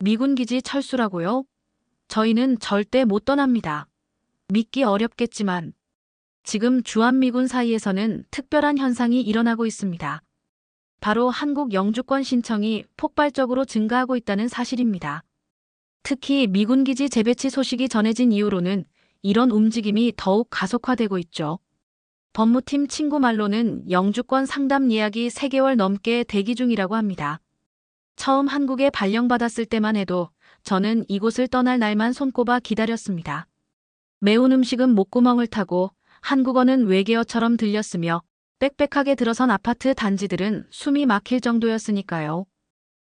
미군 기지 철수라고요? 저희는 절대 못 떠납니다. 믿기 어렵겠지만 지금 주한미군 사이에서는 특별한 현상이 일어나고 있습니다. 바로 한국 영주권 신청이 폭발적으로 증가하고 있다는 사실입니다. 특히 미군 기지 재배치 소식이 전해진 이후로는 이런 움직임이 더욱 가속화되고 있죠. 법무팀 친구 말로는 영주권 상담 예약이 3개월 넘게 대기 중이라고 합니다. 처음 한국에 발령받았을 때만 해도 저는 이곳을 떠날 날만 손꼽아 기다렸습니다. 매운 음식은 목구멍을 타고 한국어는 외계어처럼 들렸으며 빽빽하게 들어선 아파트 단지들은 숨이 막힐 정도였으니까요.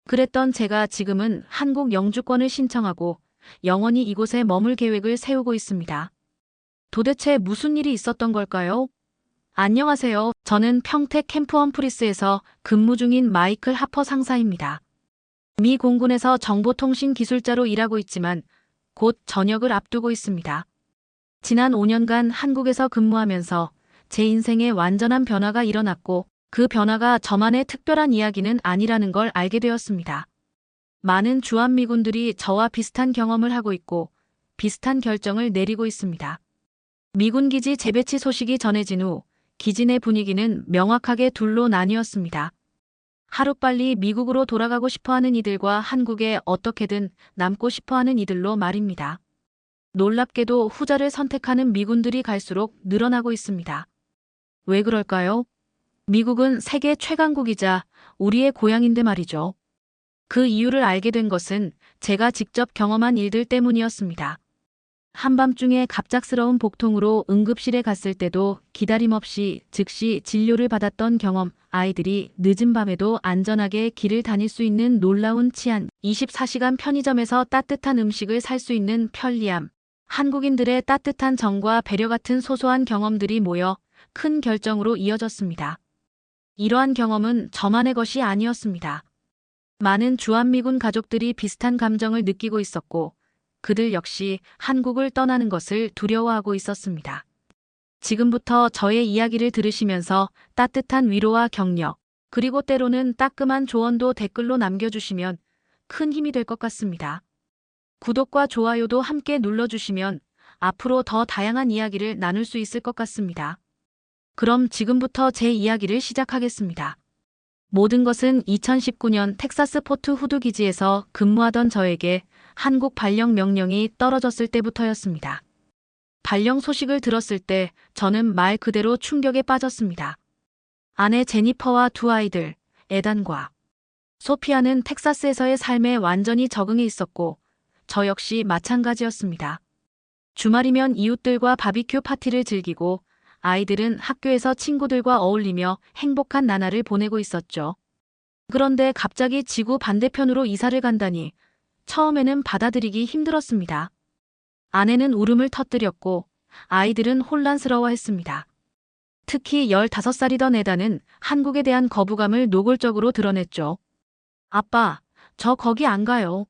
그랬던 제가 지금은 한국 영주권을 신청하고 영원히 이곳에 머물 계획을 세우고 있습니다. 도대체 무슨 일이 있었던 걸까요? 안녕하세요. 저는 평택 캠프 험프리스에서 근무 중인 마이클 하퍼 상사입니다. 미 공군에서 정보통신 기술자로 일하고 있지만 곧 전역을 앞두고 있습니다. 지난 5년간 한국에서 근무하면서 제 인생에 완전한 변화가 일어났고 그 변화가 저만의 특별한 이야기는 아니라는 걸 알게 되었습니다. 많은 주한미군들이 저와 비슷한 경험을 하고 있고 비슷한 결정을 내리고 있습니다. 미군 기지 재배치 소식이 전해진 후 기지 내 분위기는 명확하게 둘로 나뉘었습니다. 하루빨리 미국으로 돌아가고 싶어하는 이들과 한국에 어떻게든 남고 싶어하는 이들로 말입니다. 놀랍게도 후자를 선택하는 미군들이 갈수록 늘어나고 있습니다. 왜 그럴까요? 미국은 세계 최강국이자 우리의 고향인데 말이죠. 그 이유를 알게 된 것은 제가 직접 경험한 일들 때문이었습니다. 한밤중에 갑작스러운 복통으로 응급실에 갔을 때도 기다림 없이 즉시 진료를 받았던 경험, 아이들이 늦은 밤에도 안전하게 길을 다닐 수 있는 놀라운 치안, 24시간 편의점에서 따뜻한 음식을 살 수 있는 편리함, 한국인들의 따뜻한 정과 배려 같은 소소한 경험들이 모여 큰 결정으로 이어졌습니다. 이러한 경험은 저만의 것이 아니었습니다. 많은 주한미군 가족들이 비슷한 감정을 느끼고 있었고 그들 역시 한국을 떠나는 것을 두려워하고 있었습니다. 지금부터 저의 이야기를 들으시면서 따뜻한 위로와 격려, 그리고 때로는 따끔한 조언도 댓글로 남겨주시면 큰 힘이 될 것 같습니다. 구독과 좋아요도 함께 눌러주시면 앞으로 더 다양한 이야기를 나눌 수 있을 것 같습니다. 그럼 지금부터 제 이야기를 시작하겠습니다. 모든 것은 2019년 텍사스 포트 후드 기지에서 근무하던 저에게 한국 발령 명령이 떨어졌을 때부터였습니다. 발령 소식을 들었을 때 저는 말 그대로 충격에 빠졌습니다. 아내 제니퍼와 두 아이들, 에단과 소피아는 텍사스에서의 삶에 완전히 적응해 있었고 저 역시 마찬가지였습니다. 주말이면 이웃들과 바비큐 파티를 즐기고 아이들은 학교에서 친구들과 어울리며 행복한 나날을 보내고 있었죠. 그런데 갑자기 지구 반대편으로 이사를 간다니 처음에는 받아들이기 힘들었습니다. 아내는 울음을 터뜨렸고 아이들은 혼란스러워했습니다. 특히 15살이던 에다는 한국에 대한 거부감을 노골적으로 드러냈죠. 아빠, 저 거기 안 가요.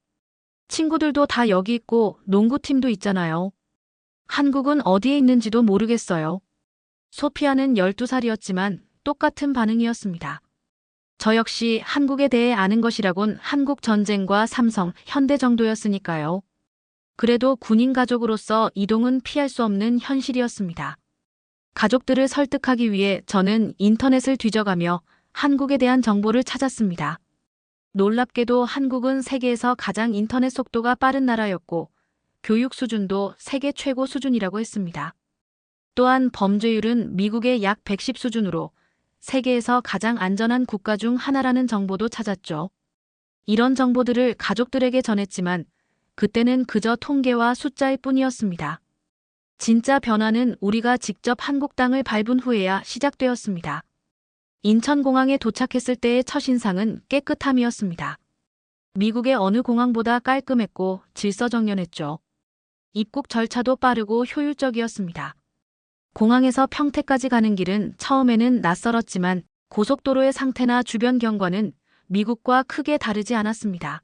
친구들도 다 여기 있고 농구팀도 있잖아요. 한국은 어디에 있는지도 모르겠어요. 소피아는 12살이었지만 똑같은 반응이었습니다. 저 역시 한국에 대해 아는 것이라곤 한국 전쟁과 삼성, 현대 정도였으니까요. 그래도 군인 가족으로서 이동은 피할 수 없는 현실이었습니다. 가족들을 설득하기 위해 저는 인터넷을 뒤져가며 한국에 대한 정보를 찾았습니다. 놀랍게도 한국은 세계에서 가장 인터넷 속도가 빠른 나라였고 교육 수준도 세계 최고 수준이라고 했습니다. 또한 범죄율은 미국의 약 110 수준으로 세계에서 가장 안전한 국가 중 하나라는 정보도 찾았죠. 이런 정보들을 가족들에게 전했지만 그때는 그저 통계와 숫자일 뿐이었습니다. 진짜 변화는 우리가 직접 한국 땅을 밟은 후에야 시작되었습니다. 인천공항에 도착했을 때의 첫인상은 깨끗함이었습니다. 미국의 어느 공항보다 깔끔했고 질서정연했죠. 입국 절차도 빠르고 효율적이었습니다. 공항에서 평택까지 가는 길은 처음에는 낯설었지만 고속도로의 상태나 주변 경관은 미국과 크게 다르지 않았습니다.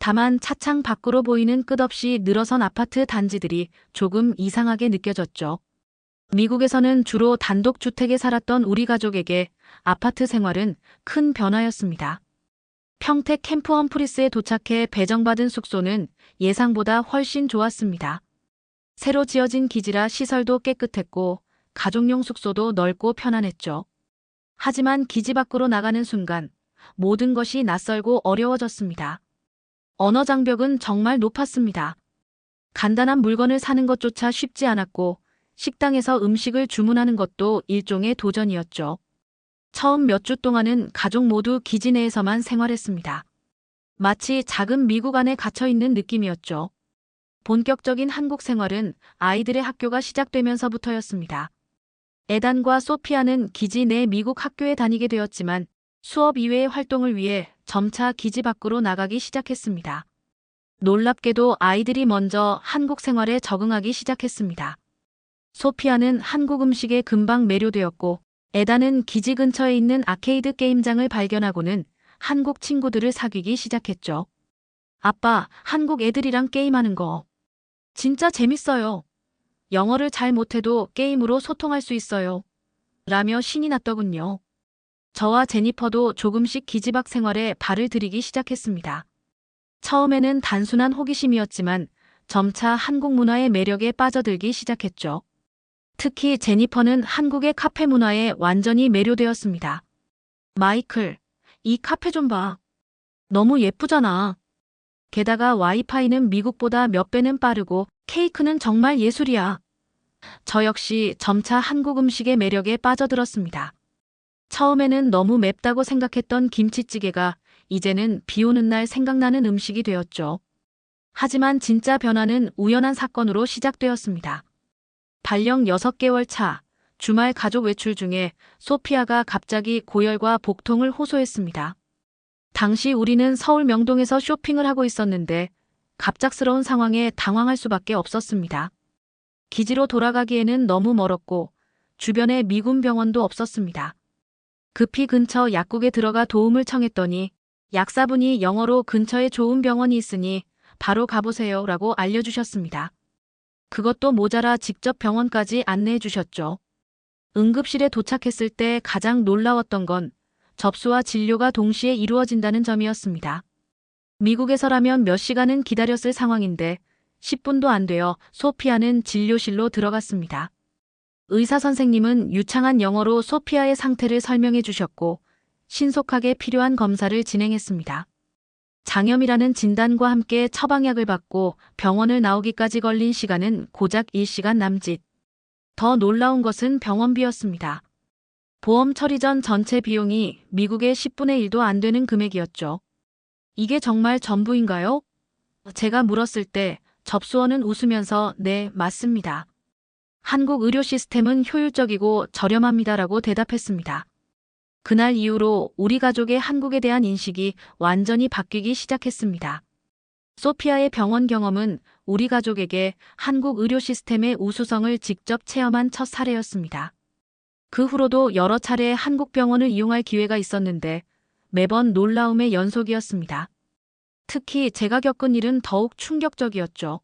다만 차창 밖으로 보이는 끝없이 늘어선 아파트 단지들이 조금 이상하게 느껴졌죠. 미국에서는 주로 단독주택에 살았던 우리 가족에게 아파트 생활은 큰 변화였습니다. 평택 캠프 험프리스에 도착해 배정받은 숙소는 예상보다 훨씬 좋았습니다. 새로 지어진 기지라 시설도 깨끗했고 가족용 숙소도 넓고 편안했죠. 하지만 기지 밖으로 나가는 순간 모든 것이 낯설고 어려워졌습니다. 언어 장벽은 정말 높았습니다. 간단한 물건을 사는 것조차 쉽지 않았고 식당에서 음식을 주문하는 것도 일종의 도전이었죠. 처음 몇 주 동안은 가족 모두 기지 내에서만 생활했습니다. 마치 작은 미국 안에 갇혀 있는 느낌이었죠. 본격적인 한국 생활은 아이들의 학교가 시작되면서부터였습니다. 에단과 소피아는 기지 내 미국 학교에 다니게 되었지만 수업 이외의 활동을 위해 점차 기지 밖으로 나가기 시작했습니다. 놀랍게도 아이들이 먼저 한국 생활에 적응하기 시작했습니다. 소피아는 한국 음식에 금방 매료되었고 에단은 기지 근처에 있는 아케이드 게임장을 발견하고는 한국 친구들을 사귀기 시작했죠. 아빠, 한국 애들이랑 게임하는 거 진짜 재밌어요. 영어를 잘 못해도 게임으로 소통할 수 있어요. 라며 신이 났더군요. 저와 제니퍼도 조금씩 기지 밖 생활에 발을 들이기 시작했습니다. 처음에는 단순한 호기심이었지만 점차 한국 문화의 매력에 빠져들기 시작했죠. 특히 제니퍼는 한국의 카페 문화에 완전히 매료되었습니다. 마이클, 이 카페 좀 봐. 너무 예쁘잖아. 게다가 와이파이는 미국보다 몇 배는 빠르고 케이크는 정말 예술이야. 저 역시 점차 한국 음식의 매력에 빠져들었습니다. 처음에는 너무 맵다고 생각했던 김치찌개가 이제는 비 오는 날 생각나는 음식이 되었죠. 하지만 진짜 변화는 우연한 사건으로 시작되었습니다. 발령 6개월 차, 주말 가족 외출 중에 소피아가 갑자기 고열과 복통을 호소했습니다. 당시 우리는 서울 명동에서 쇼핑을 하고 있었는데 갑작스러운 상황에 당황할 수밖에 없었습니다. 기지로 돌아가기에는 너무 멀었고 주변에 미군 병원도 없었습니다. 급히 근처 약국에 들어가 도움을 청했더니 약사분이 영어로 근처에 좋은 병원이 있으니 바로 가보세요 라고 알려주셨습니다. 그것도 모자라 직접 병원까지 안내해 주셨죠. 응급실에 도착했을 때 가장 놀라웠던 건 접수와 진료가 동시에 이루어진다는 점이었습니다. 미국에서라면 몇 시간은 기다렸을 상황인데 10분도 안 되어 소피아는 진료실로 들어갔습니다. 의사 선생님은 유창한 영어로 소피아의 상태를 설명해 주셨고 신속하게 필요한 검사를 진행했습니다. 장염이라는 진단과 함께 처방약을 받고 병원을 나오기까지 걸린 시간은 고작 1시간 남짓. 더 놀라운 것은 병원비였습니다. 보험 처리 전 전체 비용이 미국의 10분의 1도 안 되는 금액이었죠. 이게 정말 전부인가요? 제가 물었을 때 접수원은 웃으면서 네, 맞습니다. 한국 의료 시스템은 효율적이고 저렴합니다라고 대답했습니다. 그날 이후로 우리 가족의 한국에 대한 인식이 완전히 바뀌기 시작했습니다. 소피아의 병원 경험은 우리 가족에게 한국 의료 시스템의 우수성을 직접 체험한 첫 사례였습니다. 그 후로도 여러 차례 한국 병원을 이용할 기회가 있었는데 매번 놀라움의 연속이었습니다. 특히 제가 겪은 일은 더욱 충격적이었죠.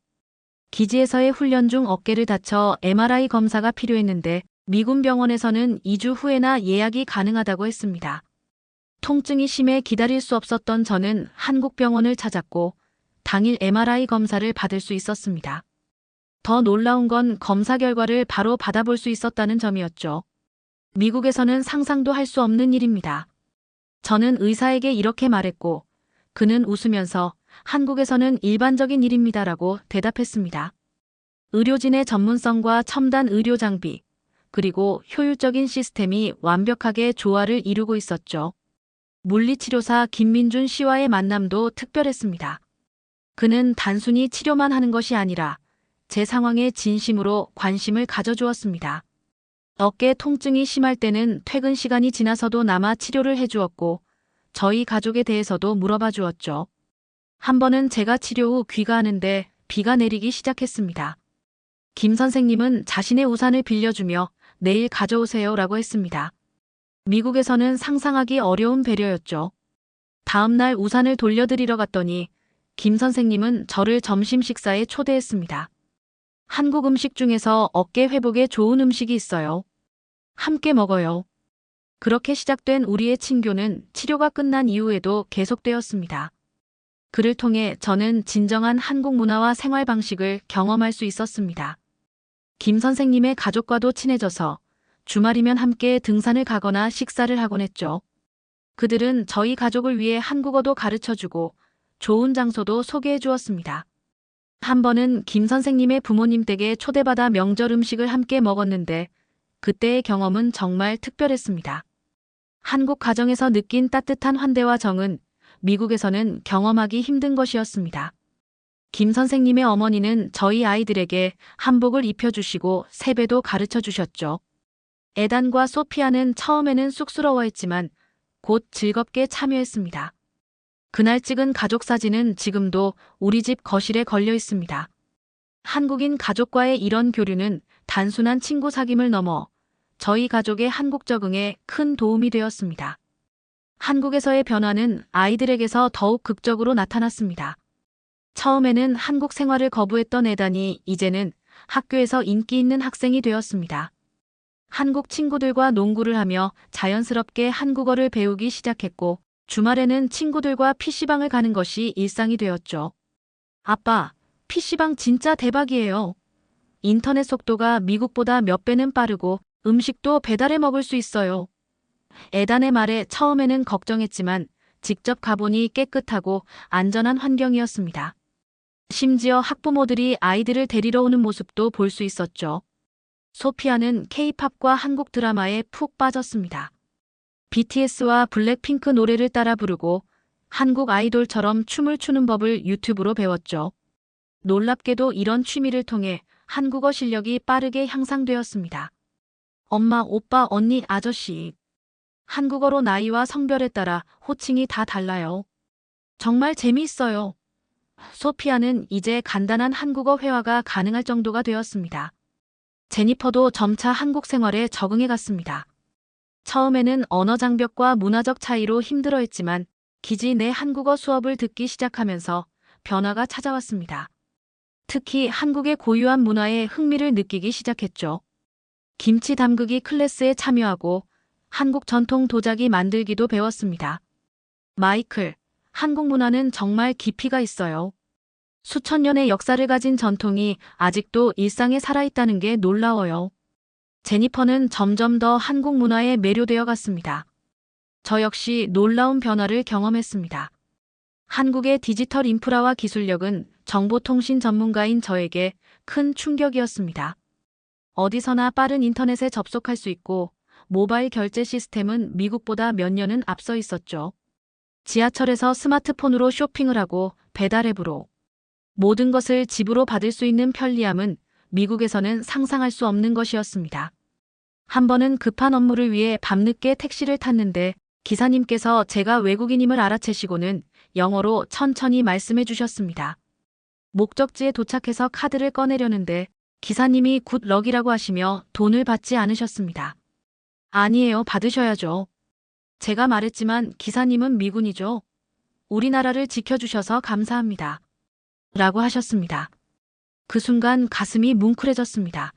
기지에서의 훈련 중 어깨를 다쳐 MRI 검사가 필요했는데 미군 병원에서는 2주 후에나 예약이 가능하다고 했습니다. 통증이 심해 기다릴 수 없었던 저는 한국 병원을 찾았고 당일 MRI 검사를 받을 수 있었습니다. 더 놀라운 건 검사 결과를 바로 받아볼 수 있었다는 점이었죠. 미국에서는 상상도 할 수 없는 일입니다. 저는 의사에게 이렇게 말했고 그는 웃으면서 한국에서는 일반적인 일입니다라고 대답했습니다. 의료진의 전문성과 첨단 의료 장비, 그리고 효율적인 시스템이 완벽하게 조화를 이루고 있었죠. 물리치료사 김민준 씨와의 만남도 특별했습니다. 그는 단순히 치료만 하는 것이 아니라 제 상황에 진심으로 관심을 가져주었습니다. 어깨 통증이 심할 때는 퇴근 시간이 지나서도 남아 치료를 해주었고 저희 가족에 대해서도 물어봐 주었죠. 한 번은 제가 치료 후 귀가하는데 비가 내리기 시작했습니다. 김 선생님은 자신의 우산을 빌려주며 내일 가져오세요 라고 했습니다. 미국에서는 상상하기 어려운 배려였죠. 다음 날 우산을 돌려드리러 갔더니 김 선생님은 저를 점심 식사에 초대했습니다. 한국 음식 중에서 어깨 회복에 좋은 음식이 있어요. 함께 먹어요. 그렇게 시작된 우리의 친교는 치료가 끝난 이후에도 계속되었습니다. 그를 통해 저는 진정한 한국 문화와 생활 방식을 경험할 수 있었습니다. 김 선생님의 가족과도 친해져서 주말이면 함께 등산을 가거나 식사를 하곤 했죠. 그들은 저희 가족을 위해 한국어도 가르쳐주고 좋은 장소도 소개해 주었습니다. 한 번은 김 선생님의 부모님 댁에 초대받아 명절 음식을 함께 먹었는데 그때의 경험은 정말 특별했습니다. 한국 가정에서 느낀 따뜻한 환대와 정은 미국에서는 경험하기 힘든 것이었습니다. 김 선생님의 어머니는 저희 아이들에게 한복을 입혀주시고 세배도 가르쳐 주셨죠. 에단과 소피아는 처음에는 쑥스러워했지만 곧 즐겁게 참여했습니다. 그날 찍은 가족 사진은 지금도 우리 집 거실에 걸려 있습니다. 한국인 가족과의 이런 교류는 단순한 친구 사귐을 넘어 저희 가족의 한국 적응에 큰 도움이 되었습니다. 한국에서의 변화는 아이들에게서 더욱 극적으로 나타났습니다. 처음에는 한국 생활을 거부했던 에단이 이제는 학교에서 인기 있는 학생이 되었습니다. 한국 친구들과 농구를 하며 자연스럽게 한국어를 배우기 시작했고 주말에는 친구들과 PC방을 가는 것이 일상이 되었죠. 아빠, PC방 진짜 대박이에요. 인터넷 속도가 미국보다 몇 배는 빠르고 음식도 배달해 먹을 수 있어요. 에단의 말에 처음에는 걱정했지만 직접 가보니 깨끗하고 안전한 환경이었습니다. 심지어 학부모들이 아이들을 데리러 오는 모습도 볼 수 있었죠. 소피아는 K-팝과 한국 드라마에 푹 빠졌습니다. BTS와 블랙핑크 노래를 따라 부르고 한국 아이돌처럼 춤을 추는 법을 유튜브로 배웠죠. 놀랍게도 이런 취미를 통해 한국어 실력이 빠르게 향상되었습니다. 엄마, 오빠, 언니, 아저씨. 한국어로 나이와 성별에 따라 호칭이 다 달라요. 정말 재미있어요. 소피아는 이제 간단한 한국어 회화가 가능할 정도가 되었습니다. 제니퍼도 점차 한국 생활에 적응해 갔습니다. 처음에는 언어 장벽과 문화적 차이로 힘들어했지만 기지 내 한국어 수업을 듣기 시작하면서 변화가 찾아왔습니다. 특히 한국의 고유한 문화에 흥미를 느끼기 시작했죠. 김치 담그기 클래스에 참여하고 한국 전통 도자기 만들기도 배웠습니다. 마이클, 한국 문화는 정말 깊이가 있어요. 수천 년의 역사를 가진 전통이 아직도 일상에 살아있다는 게 놀라워요. 제니퍼는 점점 더 한국 문화에 매료되어 갔습니다. 저 역시 놀라운 변화를 경험했습니다. 한국의 디지털 인프라와 기술력은 정보통신 전문가인 저에게 큰 충격이었습니다. 어디서나 빠른 인터넷에 접속할 수 있고 모바일 결제 시스템은 미국보다 몇 년은 앞서 있었죠. 지하철에서 스마트폰으로 쇼핑을 하고 배달 앱으로 모든 것을 집으로 받을 수 있는 편리함은 미국에서는 상상할 수 없는 것이었습니다. 한 번은 급한 업무를 위해 밤늦게 택시를 탔는데 기사님께서 제가 외국인임을 알아채시고는 영어로 천천히 말씀해 주셨습니다. 목적지에 도착해서 카드를 꺼내려는데 기사님이 굿 럭이라고 하시며 돈을 받지 않으셨습니다. 아니에요, 받으셔야죠. 제가 말했지만 기사님은 미군이죠. 우리나라를 지켜주셔서 감사합니다. 라고 하셨습니다. 그 순간 가슴이 뭉클해졌습니다.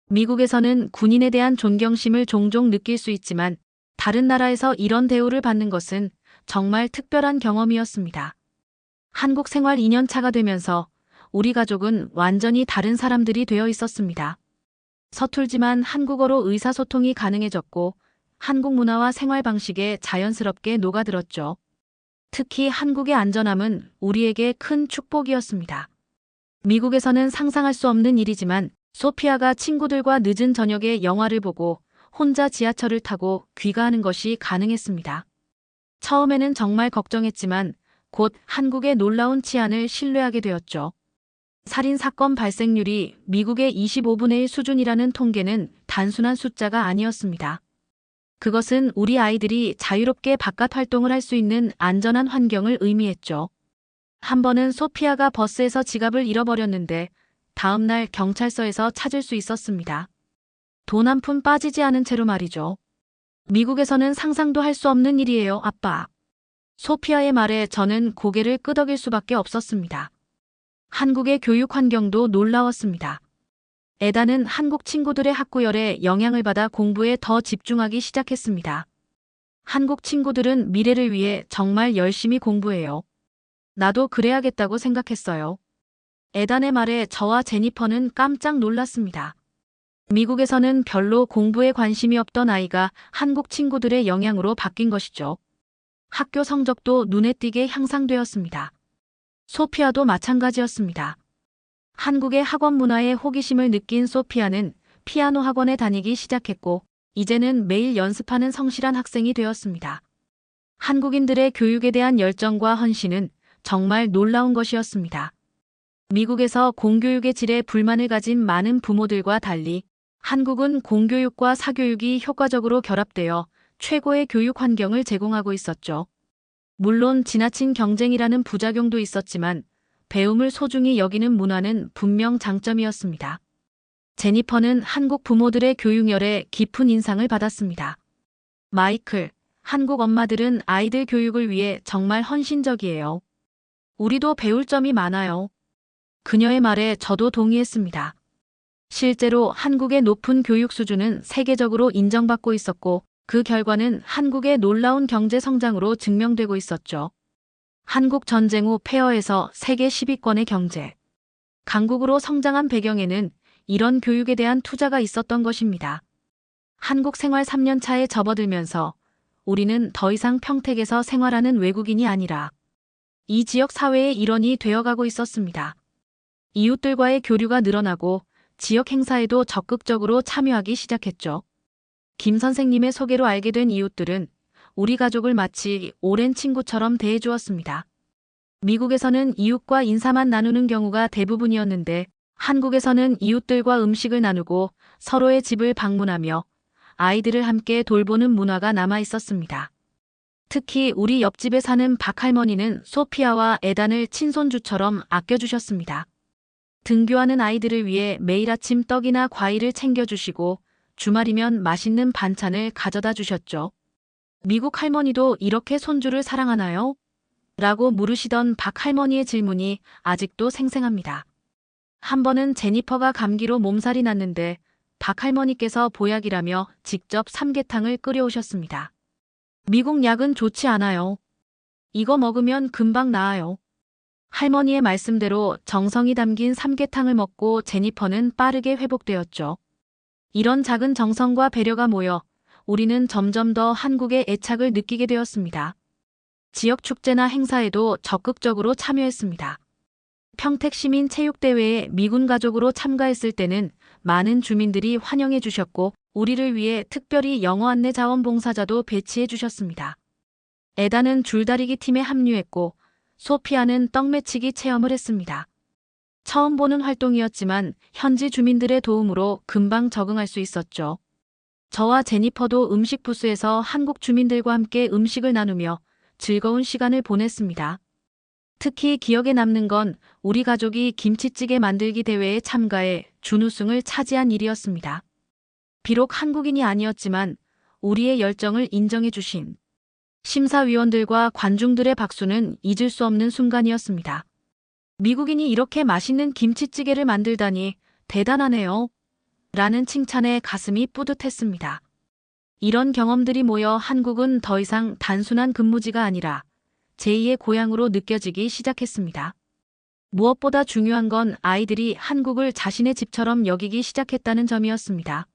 미국에서는 군인에 대한 존경심을 종종 느낄 수 있지만 다른 나라에서 이런 대우를 받는 것은 정말 특별한 경험이었습니다. 한국 생활 2년 차가 되면서 우리 가족은 완전히 다른 사람들이 되어 있었습니다. 서툴지만 한국어로 의사소통이 가능해졌고 한국 문화와 생활 방식에 자연스럽게 녹아들었죠. 특히 한국의 안전함은 우리에게 큰 축복이었습니다. 미국에서는 상상할 수 없는 일이지만 소피아가 친구들과 늦은 저녁에 영화를 보고 혼자 지하철을 타고 귀가하는 것이 가능했습니다. 처음에는 정말 걱정했지만 곧 한국의 놀라운 치안을 신뢰하게 되었죠. 살인 사건 발생률이 미국의 25분의 1 수준이라는 통계는 단순한 숫자가 아니었습니다. 그것은 우리 아이들이 자유롭게 바깥 활동을 할 수 있는 안전한 환경을 의미했죠. 한 번은 소피아가 버스에서 지갑을 잃어버렸는데 다음 날 경찰서에서 찾을 수 있었습니다. 돈 한 푼 빠지지 않은 채로 말이죠. 미국에서는 상상도 할 수 없는 일이에요, 아빠. 소피아의 말에 저는 고개를 끄덕일 수밖에 없었습니다. 한국의 교육 환경도 놀라웠습니다. 에다는 한국 친구들의 학구열에 영향을 받아 공부에 더 집중하기 시작했습니다. 한국 친구들은 미래를 위해 정말 열심히 공부해요. 나도 그래야겠다고 생각했어요. 에단의 말에 저와 제니퍼는 깜짝 놀랐습니다. 미국에서는 별로 공부에 관심이 없던 아이가 한국 친구들의 영향으로 바뀐 것이죠. 학교 성적도 눈에 띄게 향상되었습니다. 소피아도 마찬가지였습니다. 한국의 학원 문화에 호기심을 느낀 소피아는 피아노 학원에 다니기 시작했고, 이제는 매일 연습하는 성실한 학생이 되었습니다. 한국인들의 교육에 대한 열정과 헌신은 정말 놀라운 것이었습니다. 미국에서 공교육의 질에 불만을 가진 많은 부모들과 달리 한국은 공교육과 사교육이 효과적으로 결합되어 최고의 교육 환경을 제공하고 있었죠. 물론 지나친 경쟁이라는 부작용도 있었지만 배움을 소중히 여기는 문화는 분명 장점이었습니다. 제니퍼는 한국 부모들의 교육열에 깊은 인상을 받았습니다. 마이클, 한국 엄마들은 아이들 교육을 위해 정말 헌신적이에요. 우리도 배울 점이 많아요. 그녀의 말에 저도 동의했습니다. 실제로 한국의 높은 교육 수준은 세계적으로 인정받고 있었고, 그 결과는 한국의 놀라운 경제 성장으로 증명되고 있었죠. 한국 전쟁 후 폐허에서 세계 10위권의 경제 강국으로 성장한 배경에는 이런 교육에 대한 투자가 있었던 것입니다. 한국 생활 3년 차에 접어들면서 우리는 더 이상 평택에서 생활하는 외국인이 아니라 이 지역 사회의 일원이 되어가고 있었습니다. 이웃들과의 교류가 늘어나고 지역 행사에도 적극적으로 참여하기 시작했죠. 김 선생님의 소개로 알게 된 이웃들은 우리 가족을 마치 오랜 친구처럼 대해주었습니다. 미국에서는 이웃과 인사만 나누는 경우가 대부분이었는데 한국에서는 이웃들과 음식을 나누고 서로의 집을 방문하며 아이들을 함께 돌보는 문화가 남아 있었습니다. 특히 우리 옆집에 사는 박할머니는 소피아와 에단을 친손주처럼 아껴주셨습니다. 등교하는 아이들을 위해 매일 아침 떡이나 과일을 챙겨주시고 주말이면 맛있는 반찬을 가져다 주셨죠. 미국 할머니도 이렇게 손주를 사랑하나요? 라고 물으시던 박 할머니의 질문이 아직도 생생합니다. 한 번은 제니퍼가 감기로 몸살이 났는데 박 할머니께서 보약이라며 직접 삼계탕을 끓여오셨습니다. 미국 약은 좋지 않아요. 이거 먹으면 금방 나아요. 할머니의 말씀대로 정성이 담긴 삼계탕을 먹고 제니퍼는 빠르게 회복되었죠. 이런 작은 정성과 배려가 모여 우리는 점점 더 한국의 애착을 느끼게 되었습니다. 지역 축제나 행사에도 적극적으로 참여했습니다. 평택시민체육대회에 미군 가족으로 참가했을 때는 많은 주민들이 환영해 주셨고 우리를 위해 특별히 영어 안내 자원봉사자도 배치해 주셨습니다. 에다는 줄다리기 팀에 합류했고 소피아는 떡매치기 체험을 했습니다. 처음 보는 활동이었지만 현지 주민들의 도움으로 금방 적응할 수 있었죠. 저와 제니퍼도 음식 부스에서 한국 주민들과 함께 음식을 나누며 즐거운 시간을 보냈습니다. 특히 기억에 남는 건 우리 가족이 김치찌개 만들기 대회에 참가해 준우승을 차지한 일이었습니다. 비록 한국인이 아니었지만 우리의 열정을 인정해 주신 심사위원들과 관중들의 박수는 잊을 수 없는 순간이었습니다. 미국인이 이렇게 맛있는 김치찌개를 만들다니 대단하네요. 라는 칭찬에 가슴이 뿌듯했습니다. 이런 경험들이 모여 한국은 더 이상 단순한 근무지가 아니라 제2의 고향으로 느껴지기 시작했습니다. 무엇보다 중요한 건 아이들이 한국을 자신의 집처럼 여기기 시작했다는 점이었습니다.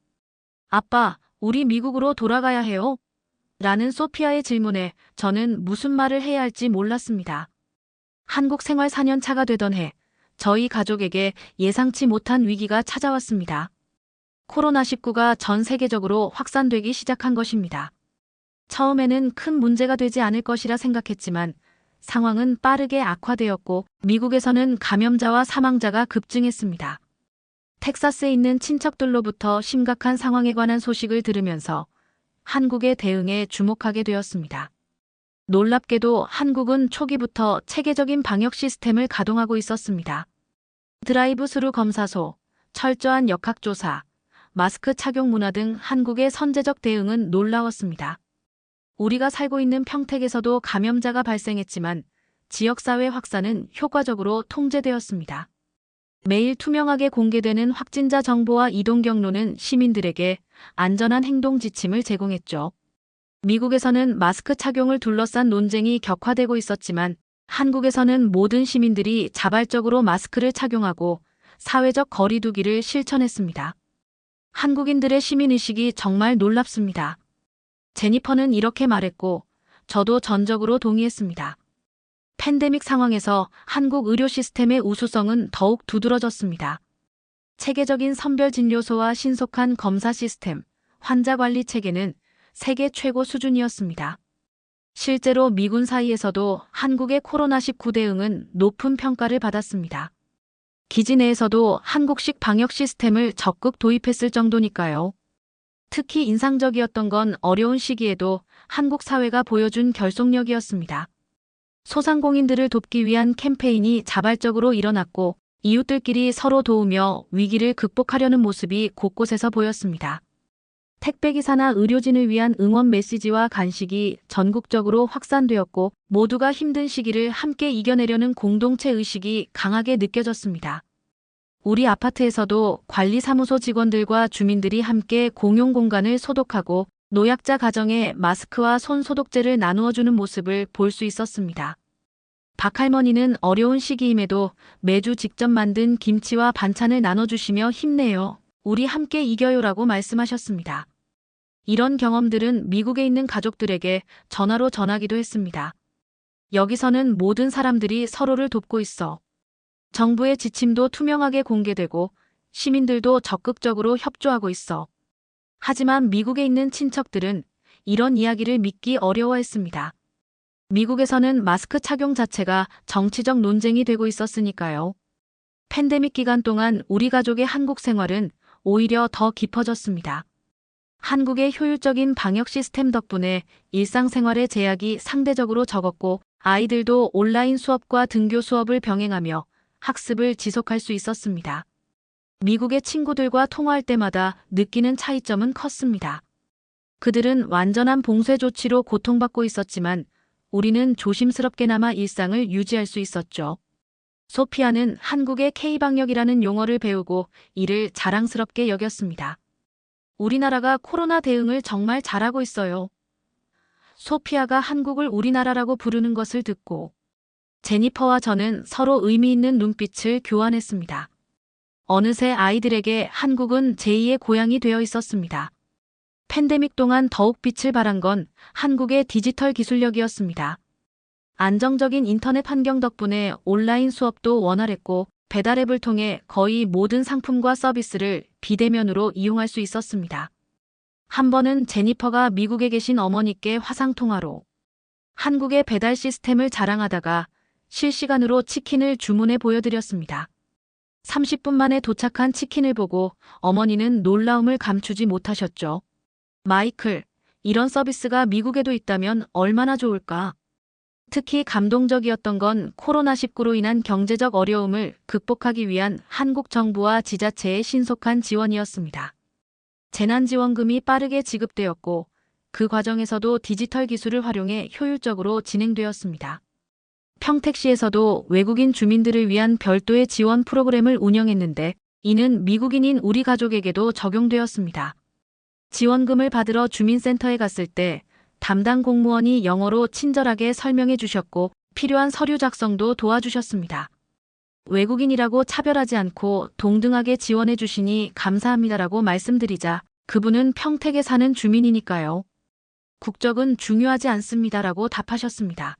아빠, 우리 미국으로 돌아가야 해요? 라는 소피아의 질문에 저는 무슨 말을 해야 할지 몰랐습니다. 한국 생활 4년 차가 되던 해, 저희 가족에게 예상치 못한 위기가 찾아왔습니다. 코로나19가 전 세계적으로 확산되기 시작한 것입니다. 처음에는 큰 문제가 되지 않을 것이라 생각했지만 상황은 빠르게 악화되었고 미국에서는 감염자와 사망자가 급증했습니다. 텍사스에 있는 친척들로부터 심각한 상황에 관한 소식을 들으면서 한국의 대응에 주목하게 되었습니다. 놀랍게도 한국은 초기부터 체계적인 방역 시스템을 가동하고 있었습니다. 드라이브스루 검사소, 철저한 역학조사, 마스크 착용 문화 등 한국의 선제적 대응은 놀라웠습니다. 우리가 살고 있는 평택에서도 감염자가 발생했지만 지역사회 확산은 효과적으로 통제되었습니다. 매일 투명하게 공개되는 확진자 정보와 이동 경로는 시민들에게 안전한 행동 지침을 제공했죠. 미국에서는 마스크 착용을 둘러싼 논쟁이 격화되고 있었지만 한국에서는 모든 시민들이 자발적으로 마스크를 착용하고 사회적 거리 두기를 실천했습니다. 한국인들의 시민의식이 정말 놀랍습니다. 제니퍼는 이렇게 말했고 저도 전적으로 동의했습니다. 팬데믹 상황에서 한국 의료 시스템의 우수성은 더욱 두드러졌습니다. 체계적인 선별진료소와 신속한 검사 시스템, 환자 관리 체계는 세계 최고 수준이었습니다. 실제로 미군 사이에서도 한국의 코로나19 대응은 높은 평가를 받았습니다. 기지 내에서도 한국식 방역 시스템을 적극 도입했을 정도니까요. 특히 인상적이었던 건 어려운 시기에도 한국 사회가 보여준 결속력이었습니다. 소상공인들을 돕기 위한 캠페인이 자발적으로 일어났고 이웃들끼리 서로 도우며 위기를 극복하려는 모습이 곳곳에서 보였습니다. 택배기사나 의료진을 위한 응원 메시지와 간식이 전국적으로 확산되었고 모두가 힘든 시기를 함께 이겨내려는 공동체 의식이 강하게 느껴졌습니다. 우리 아파트에서도 관리사무소 직원들과 주민들이 함께 공용 공간을 소독하고 노약자 가정에 마스크와 손 소독제를 나누어주는 모습을 볼 수 있었습니다. 박할머니는 어려운 시기임에도 매주 직접 만든 김치와 반찬을 나눠주시며 힘내요. 우리 함께 이겨요라고 말씀하셨습니다. 이런 경험들은 미국에 있는 가족들에게 전화로 전하기도 했습니다. 여기서는 모든 사람들이 서로를 돕고 있어. 정부의 지침도 투명하게 공개되고 시민들도 적극적으로 협조하고 있어. 하지만 미국에 있는 친척들은 이런 이야기를 믿기 어려워했습니다. 미국에서는 마스크 착용 자체가 정치적 논쟁이 되고 있었으니까요. 팬데믹 기간 동안 우리 가족의 한국 생활은 오히려 더 깊어졌습니다. 한국의 효율적인 방역 시스템 덕분에 일상생활의 제약이 상대적으로 적었고 아이들도 온라인 수업과 등교 수업을 병행하며 학습을 지속할 수 있었습니다. 미국의 친구들과 통화할 때마다 느끼는 차이점은 컸습니다. 그들은 완전한 봉쇄 조치로 고통받고 있었지만 우리는 조심스럽게나마 일상을 유지할 수 있었죠. 소피아는 한국의 K방역이라는 용어를 배우고 이를 자랑스럽게 여겼습니다. 우리나라가 코로나 대응을 정말 잘하고 있어요. 소피아가 한국을 우리나라라고 부르는 것을 듣고 제니퍼와 저는 서로 의미 있는 눈빛을 교환했습니다. 어느새 아이들에게 한국은 제2의 고향이 되어 있었습니다. 팬데믹 동안 더욱 빛을 발한 건 한국의 디지털 기술력이었습니다. 안정적인 인터넷 환경 덕분에 온라인 수업도 원활했고 배달앱을 통해 거의 모든 상품과 서비스를 비대면으로 이용할 수 있었습니다. 한 번은 제니퍼가 미국에 계신 어머니께 화상통화로 한국의 배달 시스템을 자랑하다가 실시간으로 치킨을 주문해 보여드렸습니다. 30분 만에 도착한 치킨을 보고 어머니는 놀라움을 감추지 못하셨죠. 마이클, 이런 서비스가 미국에도 있다면 얼마나 좋을까? 특히 감동적이었던 건 코로나19로 인한 경제적 어려움을 극복하기 위한 한국 정부와 지자체의 신속한 지원이었습니다. 재난지원금이 빠르게 지급되었고 그 과정에서도 디지털 기술을 활용해 효율적으로 진행되었습니다. 평택시에서도 외국인 주민들을 위한 별도의 지원 프로그램을 운영했는데 이는 미국인인 우리 가족에게도 적용되었습니다. 지원금을 받으러 주민센터에 갔을 때 담당 공무원이 영어로 친절하게 설명해 주셨고 필요한 서류 작성도 도와주셨습니다. 외국인이라고 차별하지 않고 동등하게 지원해 주시니 감사합니다라고 말씀드리자 그분은 평택에 사는 주민이니까요. 국적은 중요하지 않습니다라고 답하셨습니다.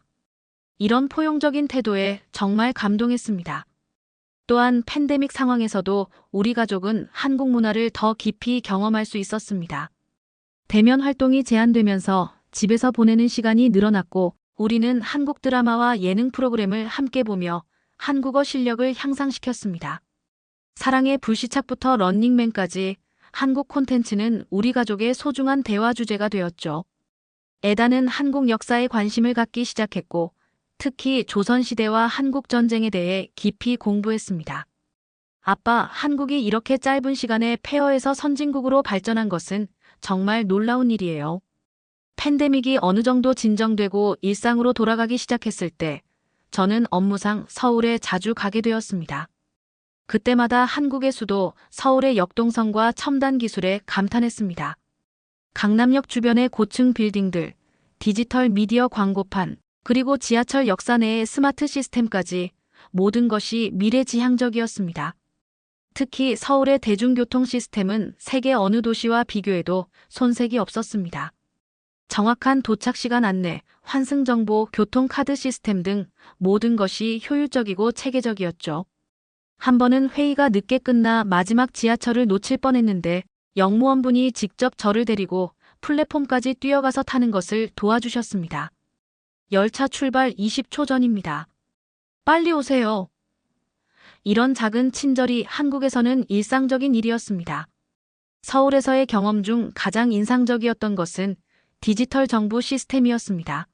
이런 포용적인 태도에 정말 감동했습니다. 또한 팬데믹 상황에서도 우리 가족은 한국 문화를 더 깊이 경험할 수 있었습니다. 대면 활동이 제한되면서 집에서 보내는 시간이 늘어났고 우리는 한국 드라마와 예능 프로그램을 함께 보며 한국어 실력을 향상시켰습니다. 사랑의 불시착부터 런닝맨까지 한국 콘텐츠는 우리 가족의 소중한 대화 주제가 되었죠. 에다는 한국 역사에 관심을 갖기 시작했고 특히 조선시대와 한국전쟁에 대해 깊이 공부했습니다. 아빠, 한국이 이렇게 짧은 시간에 폐허에서 선진국으로 발전한 것은 정말 놀라운 일이에요. 팬데믹이 어느 정도 진정되고 일상으로 돌아가기 시작했을 때 저는 업무상 서울에 자주 가게 되었습니다. 그때마다 한국의 수도, 서울의 역동성과 첨단 기술에 감탄했습니다. 강남역 주변의 고층 빌딩들, 디지털 미디어 광고판, 그리고 지하철 역사 내의 스마트 시스템까지 모든 것이 미래지향적이었습니다. 특히 서울의 대중교통 시스템은 세계 어느 도시와 비교해도 손색이 없었습니다. 정확한 도착 시간 안내, 환승 정보, 교통카드 시스템 등 모든 것이 효율적이고 체계적이었죠. 한 번은 회의가 늦게 끝나 마지막 지하철을 놓칠 뻔했는데 역무원분이 직접 저를 데리고 플랫폼까지 뛰어가서 타는 것을 도와주셨습니다. 열차 출발 20초 전입니다. 빨리 오세요. 이런 작은 친절이 한국에서는 일상적인 일이었습니다. 서울에서의 경험 중 가장 인상적이었던 것은 디지털 정부 시스템이었습니다.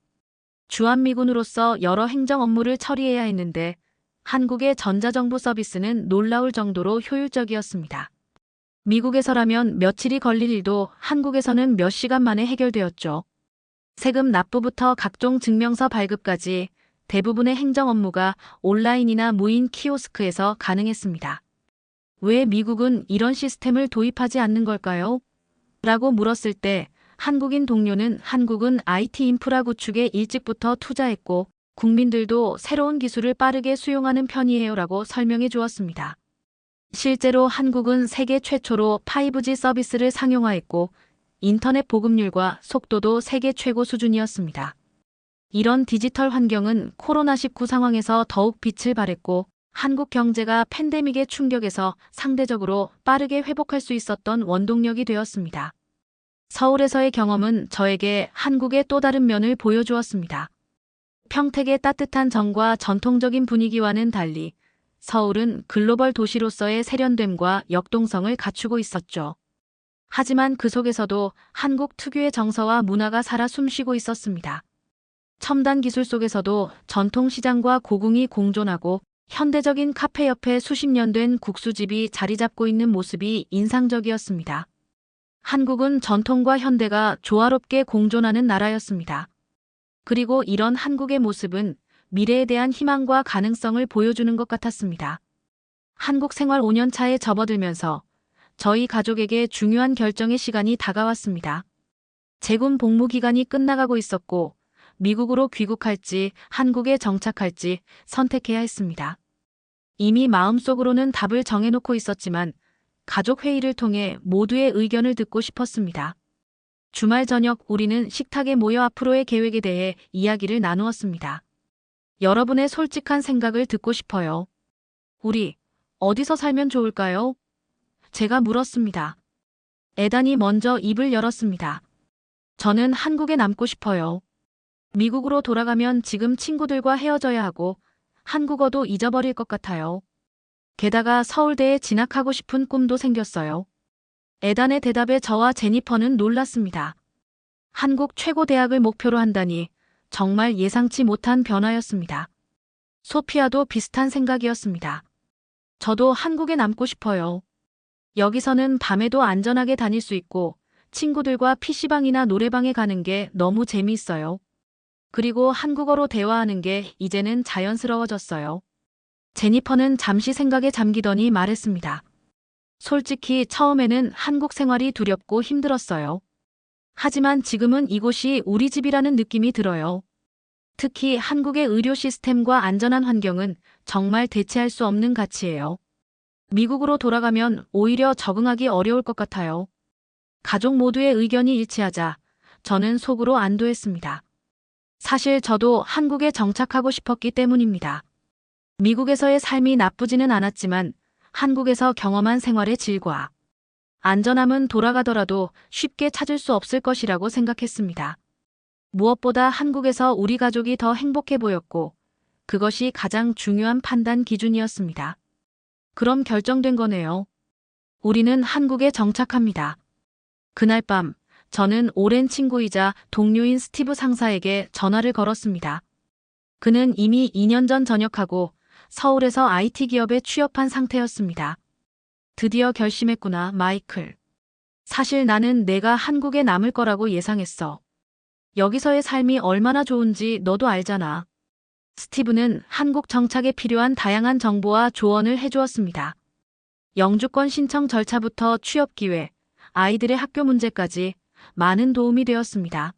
주한미군으로서 여러 행정 업무를 처리해야 했는데 한국의 전자정부 서비스는 놀라울 정도로 효율적이었습니다. 미국에서라면 며칠이 걸릴 일도 한국에서는 몇 시간 만에 해결되었죠. 세금 납부부터 각종 증명서 발급까지 대부분의 행정 업무가 온라인이나 무인 키오스크에서 가능했습니다. 왜 미국은 이런 시스템을 도입하지 않는 걸까요? 라고 물었을 때 한국인 동료는 한국은 IT 인프라 구축에 일찍부터 투자했고 국민들도 새로운 기술을 빠르게 수용하는 편이에요 라고 설명해 주었습니다. 실제로 한국은 세계 최초로 5G 서비스를 상용화했고 인터넷 보급률과 속도도 세계 최고 수준이었습니다. 이런 디지털 환경은 코로나19 상황에서 더욱 빛을 발했고 한국 경제가 팬데믹의 충격에서 상대적으로 빠르게 회복할 수 있었던 원동력이 되었습니다. 서울에서의 경험은 저에게 한국의 또 다른 면을 보여주었습니다. 평택의 따뜻한 정과 전통적인 분위기와는 달리 서울은 글로벌 도시로서의 세련됨과 역동성을 갖추고 있었죠. 하지만 그 속에서도 한국 특유의 정서와 문화가 살아 숨쉬고 있었습니다. 첨단 기술 속에서도 전통시장과 고궁이 공존하고 현대적인 카페 옆에 수십 년 된 국수집이 자리 잡고 있는 모습이 인상적이었습니다. 한국은 전통과 현대가 조화롭게 공존하는 나라였습니다. 그리고 이런 한국의 모습은 미래에 대한 희망과 가능성을 보여주는 것 같았습니다. 한국 생활 5년 차에 접어들면서 저희 가족에게 중요한 결정의 시간이 다가왔습니다. 재군 복무 기간이 끝나가고 있었고 미국으로 귀국할지 한국에 정착할지 선택해야 했습니다. 이미 마음속으로는 답을 정해놓고 있었지만 가족 회의를 통해 모두의 의견을 듣고 싶었습니다. 주말 저녁 우리는 식탁에 모여 앞으로의 계획에 대해 이야기를 나누었습니다. 여러분의 솔직한 생각을 듣고 싶어요. 우리 어디서 살면 좋을까요? 제가 물었습니다. 에단이 먼저 입을 열었습니다. 저는 한국에 남고 싶어요. 미국으로 돌아가면 지금 친구들과 헤어져야 하고 한국어도 잊어버릴 것 같아요. 게다가 서울대에 진학하고 싶은 꿈도 생겼어요. 에단의 대답에 저와 제니퍼는 놀랐습니다. 한국 최고 대학을 목표로 한다니 정말 예상치 못한 변화였습니다. 소피아도 비슷한 생각이었습니다. 저도 한국에 남고 싶어요. 여기서는 밤에도 안전하게 다닐 수 있고 친구들과 PC방이나 노래방에 가는 게 너무 재미있어요. 그리고 한국어로 대화하는 게 이제는 자연스러워졌어요. 제니퍼는 잠시 생각에 잠기더니 말했습니다. 솔직히 처음에는 한국 생활이 두렵고 힘들었어요. 하지만 지금은 이곳이 우리 집이라는 느낌이 들어요. 특히 한국의 의료 시스템과 안전한 환경은 정말 대체할 수 없는 가치예요. 미국으로 돌아가면 오히려 적응하기 어려울 것 같아요. 가족 모두의 의견이 일치하자 저는 속으로 안도했습니다. 사실 저도 한국에 정착하고 싶었기 때문입니다. 미국에서의 삶이 나쁘지는 않았지만 한국에서 경험한 생활의 질과 안전함은 돌아가더라도 쉽게 찾을 수 없을 것이라고 생각했습니다. 무엇보다 한국에서 우리 가족이 더 행복해 보였고 그것이 가장 중요한 판단 기준이었습니다. 그럼 결정된 거네요. 우리는 한국에 정착합니다. 그날 밤 저는 오랜 친구이자 동료인 스티브 상사에게 전화를 걸었습니다. 그는 이미 2년 전 전역하고 서울에서 IT 기업에 취업한 상태였습니다. 드디어 결심했구나, 마이클. 사실 나는 내가 한국에 남을 거라고 예상했어. 여기서의 삶이 얼마나 좋은지 너도 알잖아. 스티브는 한국 정착에 필요한 다양한 정보와 조언을 해주었습니다. 영주권 신청 절차부터 취업 기회, 아이들의 학교 문제까지 많은 도움이 되었습니다.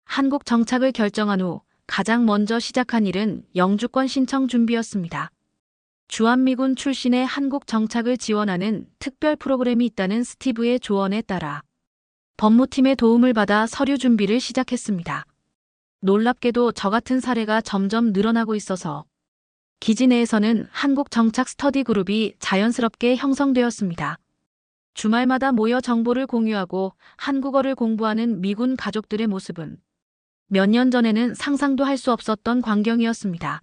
한국 정착을 결정한 후 가장 먼저 시작한 일은 영주권 신청 준비였습니다. 주한미군 출신의 한국 정착을 지원하는 특별 프로그램이 있다는 스티브의 조언에 따라 법무팀의 도움을 받아 서류 준비를 시작했습니다. 놀랍게도 저 같은 사례가 점점 늘어나고 있어서 기지 내에서는 한국 정착 스터디 그룹이 자연스럽게 형성되었습니다. 주말마다 모여 정보를 공유하고 한국어를 공부하는 미군 가족들의 모습은 몇 년 전에는 상상도 할 수 없었던 광경이었습니다.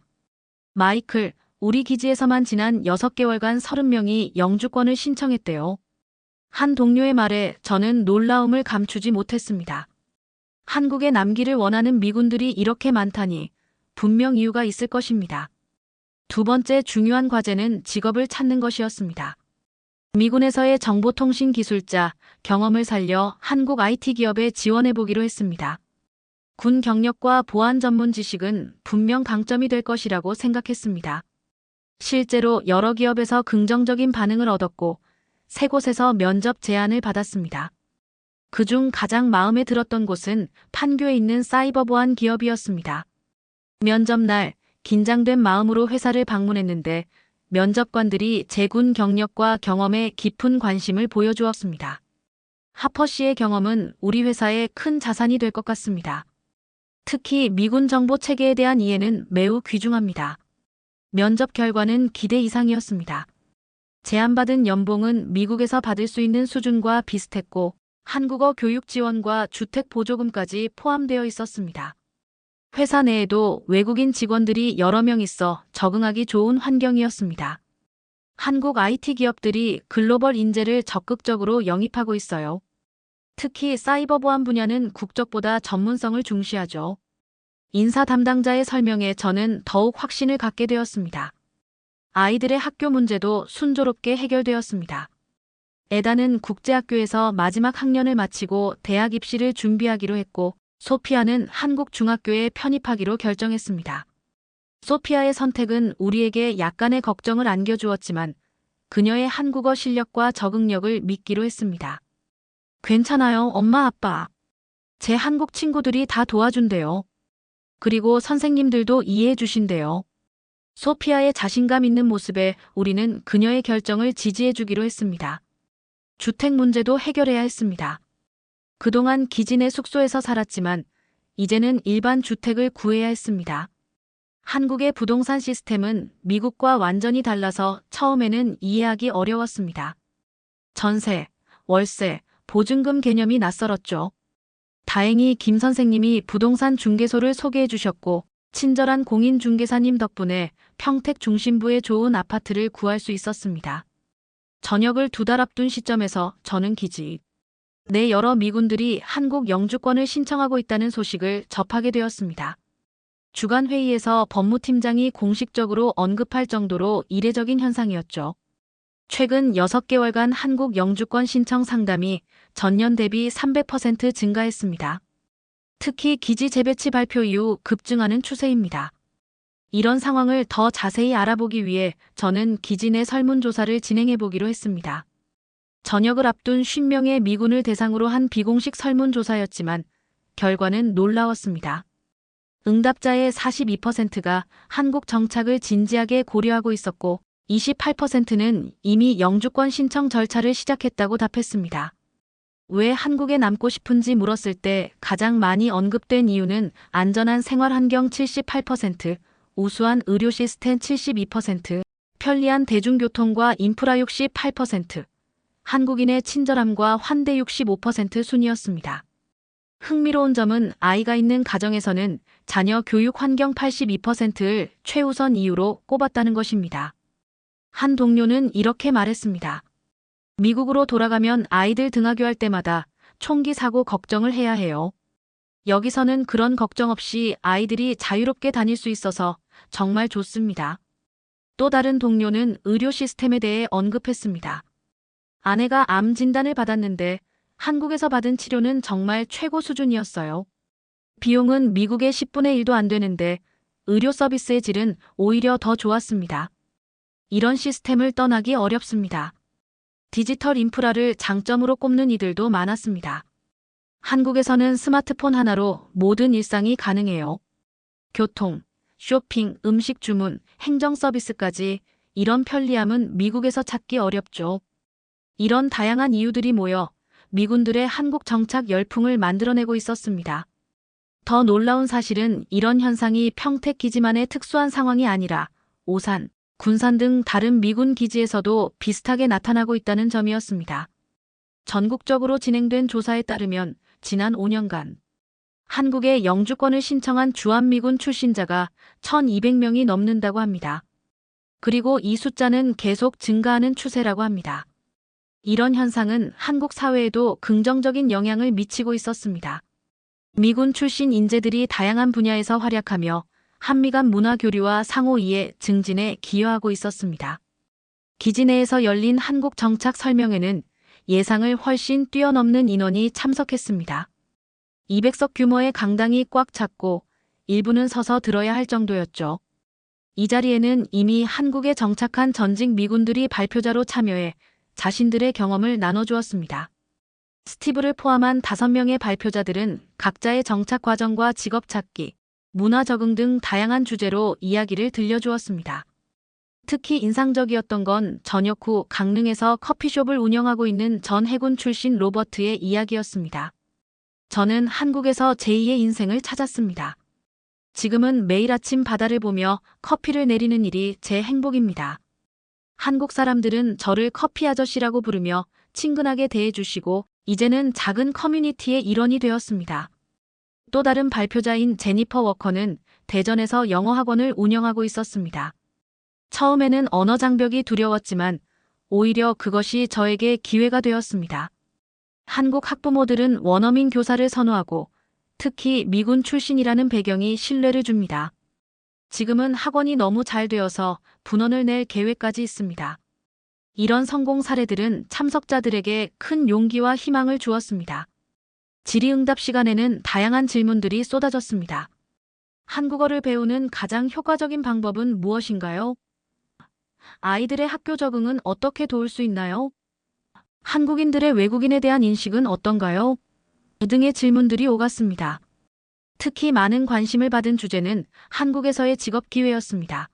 마이클, 우리 기지에서만 지난 6개월간 30명이 영주권을 신청했대요. 한 동료의 말에 저는 놀라움을 감추지 못했습니다. 한국에 남기를 원하는 미군들이 이렇게 많다니 분명 이유가 있을 것입니다. 두 번째 중요한 과제는 직업을 찾는 것이었습니다. 미군에서의 정보통신 기술자 경험을 살려 한국 IT 기업에 지원해보기로 했습니다. 군 경력과 보안 전문 지식은 분명 강점이 될 것이라고 생각했습니다. 실제로 여러 기업에서 긍정적인 반응을 얻었고 세 곳에서 면접 제안을 받았습니다. 그중 가장 마음에 들었던 곳은 판교에 있는 사이버 보안 기업이었습니다. 면접 날 긴장된 마음으로 회사를 방문했는데 면접관들이 제 군 경력과 경험에 깊은 관심을 보여주었습니다. 하퍼 씨의 경험은 우리 회사의 큰 자산이 될 것 같습니다. 특히 미군 정보 체계에 대한 이해는 매우 귀중합니다. 면접 결과는 기대 이상이었습니다. 제안받은 연봉은 미국에서 받을 수 있는 수준과 비슷했고 한국어 교육 지원과 주택 보조금까지 포함되어 있었습니다. 회사 내에도 외국인 직원들이 여러 명 있어 적응하기 좋은 환경이었습니다. 한국 IT 기업들이 글로벌 인재를 적극적으로 영입하고 있어요. 특히 사이버 보안 분야는 국적보다 전문성을 중시하죠. 인사 담당자의 설명에 저는 더욱 확신을 갖게 되었습니다. 아이들의 학교 문제도 순조롭게 해결되었습니다. 에다는 국제학교에서 마지막 학년을 마치고 대학 입시를 준비하기로 했고 소피아는 한국 중학교에 편입하기로 결정했습니다. 소피아의 선택은 우리에게 약간의 걱정을 안겨주었지만 그녀의 한국어 실력과 적응력을 믿기로 했습니다. 괜찮아요, 엄마 아빠. 제 한국 친구들이 다 도와준대요. 그리고 선생님들도 이해해 주신대요. 소피아의 자신감 있는 모습에 우리는 그녀의 결정을 지지해 주기로 했습니다. 주택 문제도 해결해야 했습니다. 그동안 기지 내 숙소에서 살았지만 이제는 일반 주택을 구해야 했습니다. 한국의 부동산 시스템은 미국과 완전히 달라서 처음에는 이해하기 어려웠습니다. 전세, 월세, 보증금 개념이 낯설었죠. 다행히 김 선생님이 부동산 중개소를 소개해 주셨고 친절한 공인중개사님 덕분에 평택 중심부의 좋은 아파트를 구할 수 있었습니다. 전역을 2달 앞둔 시점에서 저는 기지 내 여러 미군들이 한국 영주권을 신청하고 있다는 소식을 접하게 되었습니다. 주간 회의에서 법무팀장이 공식적으로 언급할 정도로 이례적인 현상이었죠. 최근 6개월간 한국 영주권 신청 상담이 전년 대비 300% 증가했습니다. 특히 기지 재배치 발표 이후 급증하는 추세입니다. 이런 상황을 더 자세히 알아보기 위해 저는 기지 내 설문조사를 진행해 보기로 했습니다. 전역을 앞둔 50명의 미군을 대상으로 한 비공식 설문조사였지만 결과는 놀라웠습니다. 응답자의 42%가 한국 정착을 진지하게 고려하고 있었고 28%는 이미 영주권 신청 절차를 시작했다고 답했습니다. 왜 한국에 남고 싶은지 물었을 때 가장 많이 언급된 이유는 안전한 생활 환경 78%, 우수한 의료 시스템 72%, 편리한 대중교통과 인프라 68%, 한국인의 친절함과 환대 65% 순이었습니다. 흥미로운 점은 아이가 있는 가정에서는 자녀 교육 환경 82%를 최우선 이유로 꼽았다는 것입니다. 한 동료는 이렇게 말했습니다. 미국으로 돌아가면 아이들 등하교할 때마다 총기 사고 걱정을 해야 해요. 여기서는 그런 걱정 없이 아이들이 자유롭게 다닐 수 있어서 정말 좋습니다. 또 다른 동료는 의료 시스템에 대해 언급했습니다. 아내가 암 진단을 받았는데 한국에서 받은 치료는 정말 최고 수준이었어요. 비용은 미국의 10분의 1도 안 되는데 의료 서비스의 질은 오히려 더 좋았습니다. 이런 시스템을 떠나기 어렵습니다. 디지털 인프라를 장점으로 꼽는 이들도 많았습니다. 한국에서는 스마트폰 하나로 모든 일상이 가능해요. 교통, 쇼핑, 음식 주문, 행정 서비스까지 이런 편리함은 미국에서 찾기 어렵죠. 이런 다양한 이유들이 모여 미군들의 한국 정착 열풍을 만들어내고 있었습니다. 더 놀라운 사실은 이런 현상이 평택 기지만의 특수한 상황이 아니라 오산, 군산 등 다른 미군 기지에서도 비슷하게 나타나고 있다는 점이었습니다. 전국적으로 진행된 조사에 따르면 지난 5년간 한국의 영주권을 신청한 주한미군 출신자가 1,200명이 넘는다고 합니다. 그리고 이 숫자는 계속 증가하는 추세라고 합니다. 이런 현상은 한국 사회에도 긍정적인 영향을 미치고 있었습니다. 미군 출신 인재들이 다양한 분야에서 활약하며 한미 간 문화 교류와 상호 이해 증진에 기여하고 있었습니다. 기지 내에서 열린 한국 정착 설명회는 예상을 훨씬 뛰어넘는 인원이 참석했습니다. 200석 규모의 강당이 꽉 찼고 일부는 서서 들어야 할 정도였죠. 이 자리에는 이미 한국에 정착한 전직 미군들이 발표자로 참여해 자신들의 경험을 나눠주었습니다. 스티브를 포함한 5명의 발표자들은 각자의 정착 과정과 직업 찾기, 문화 적응 등 다양한 주제로 이야기를 들려주었습니다. 특히 인상적이었던 건 전역 후 강릉에서 커피숍을 운영하고 있는 전 해군 출신 로버트의 이야기였습니다. 저는 한국에서 제2의 인생을 찾았습니다. 지금은 매일 아침 바다를 보며 커피를 내리는 일이 제 행복입니다. 한국 사람들은 저를 커피 아저씨라고 부르며 친근하게 대해주시고 이제는 작은 커뮤니티의 일원이 되었습니다. 또 다른 발표자인 제니퍼 워커는 대전에서 영어 학원을 운영하고 있었습니다. 처음에는 언어 장벽이 두려웠지만 오히려 그것이 저에게 기회가 되었습니다. 한국 학부모들은 원어민 교사를 선호하고 특히 미군 출신이라는 배경이 신뢰를 줍니다. 지금은 학원이 너무 잘 되어서 분원을 낼 계획까지 있습니다. 이런 성공 사례들은 참석자들에게 큰 용기와 희망을 주었습니다. 질의응답 시간에는 다양한 질문들이 쏟아졌습니다. 한국어를 배우는 가장 효과적인 방법은 무엇인가요? 아이들의 학교 적응은 어떻게 도울 수 있나요? 한국인들의 외국인에 대한 인식은 어떤가요? 등의 질문들이 오갔습니다. 특히 많은 관심을 받은 주제는 한국에서의 직업 기회였습니다.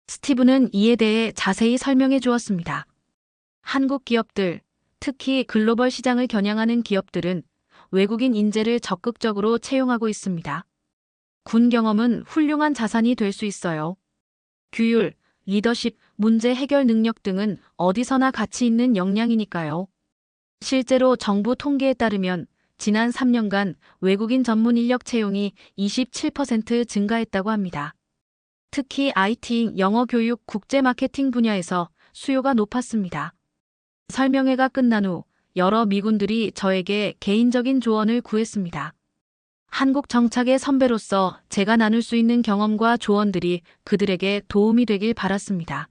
스티브는 이에 대해 자세히 설명해 주었습니다. 한국 기업들, 특히 글로벌 시장을 겨냥하는 기업들은 외국인 인재를 적극적으로 채용하고 있습니다. 군 경험은 훌륭한 자산이 될 수 있어요. 규율, 리더십, 문제 해결 능력 등은 어디서나 가치 있는 역량이니까요. 실제로 정부 통계에 따르면 지난 3년간 외국인 전문 인력 채용이 27% 증가했다고 합니다. 특히 IT, 영어 교육, 국제 마케팅 분야에서 수요가 높았습니다. 설명회가 끝난 후 여러 미군들이 저에게 개인적인 조언을 구했습니다. 한국 정착의 선배로서 제가 나눌 수 있는 경험과 조언들이 그들에게 도움이 되길 바랐습니다.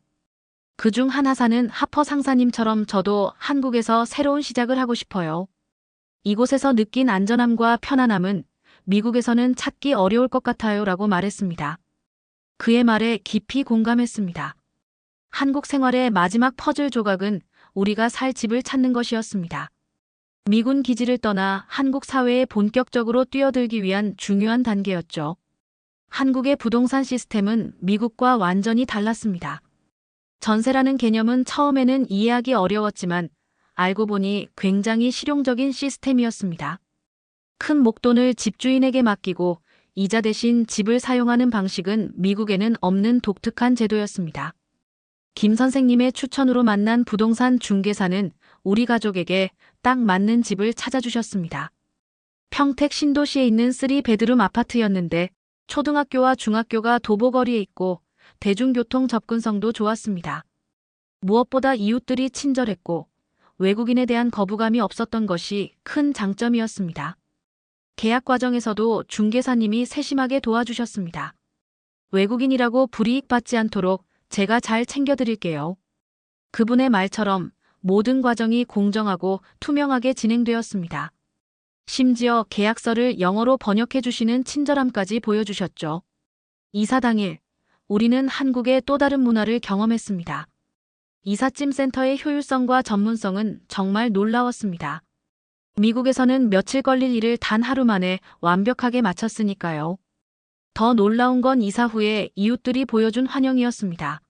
그중 한 하사는 하퍼 상사님처럼 저도 한국에서 새로운 시작을 하고 싶어요. 이곳에서 느낀 안전함과 편안함은 미국에서는 찾기 어려울 것 같아요 라고 말했습니다. 그의 말에 깊이 공감했습니다. 한국 생활의 마지막 퍼즐 조각은 우리가 살 집을 찾는 것이었습니다. 미군 기지를 떠나 한국 사회에 본격적으로 뛰어들기 위한 중요한 단계였죠. 한국의 부동산 시스템은 미국과 완전히 달랐습니다. 전세라는 개념은 처음에는 이해하기 어려웠지만 알고 보니 굉장히 실용적인 시스템이었습니다. 큰 목돈을 집주인에게 맡기고 이자 대신 집을 사용하는 방식은 미국에는 없는 독특한 제도였습니다. 김 선생님의 추천으로 만난 부동산 중개사는 우리 가족에게 딱 맞는 집을 찾아주셨습니다. 평택 신도시에 있는 3베드룸 아파트였는데 초등학교와 중학교가 도보거리에 있고 대중교통 접근성도 좋았습니다. 무엇보다 이웃들이 친절했고 외국인에 대한 거부감이 없었던 것이 큰 장점이었습니다. 계약 과정에서도 중개사님이 세심하게 도와주셨습니다. 외국인이라고 불이익 받지 않도록 제가 잘 챙겨드릴게요. 그분의 말처럼 모든 과정이 공정하고 투명하게 진행되었습니다. 심지어 계약서를 영어로 번역해 주시는 친절함까지 보여주셨죠. 이사 당일, 우리는 한국의 또 다른 문화를 경험했습니다. 이삿짐 센터의 효율성과 전문성은 정말 놀라웠습니다. 미국에서는 며칠 걸릴 일을 단 하루 만에 완벽하게 마쳤으니까요. 더 놀라운 건 이사 후에 이웃들이 보여준 환영이었습니다.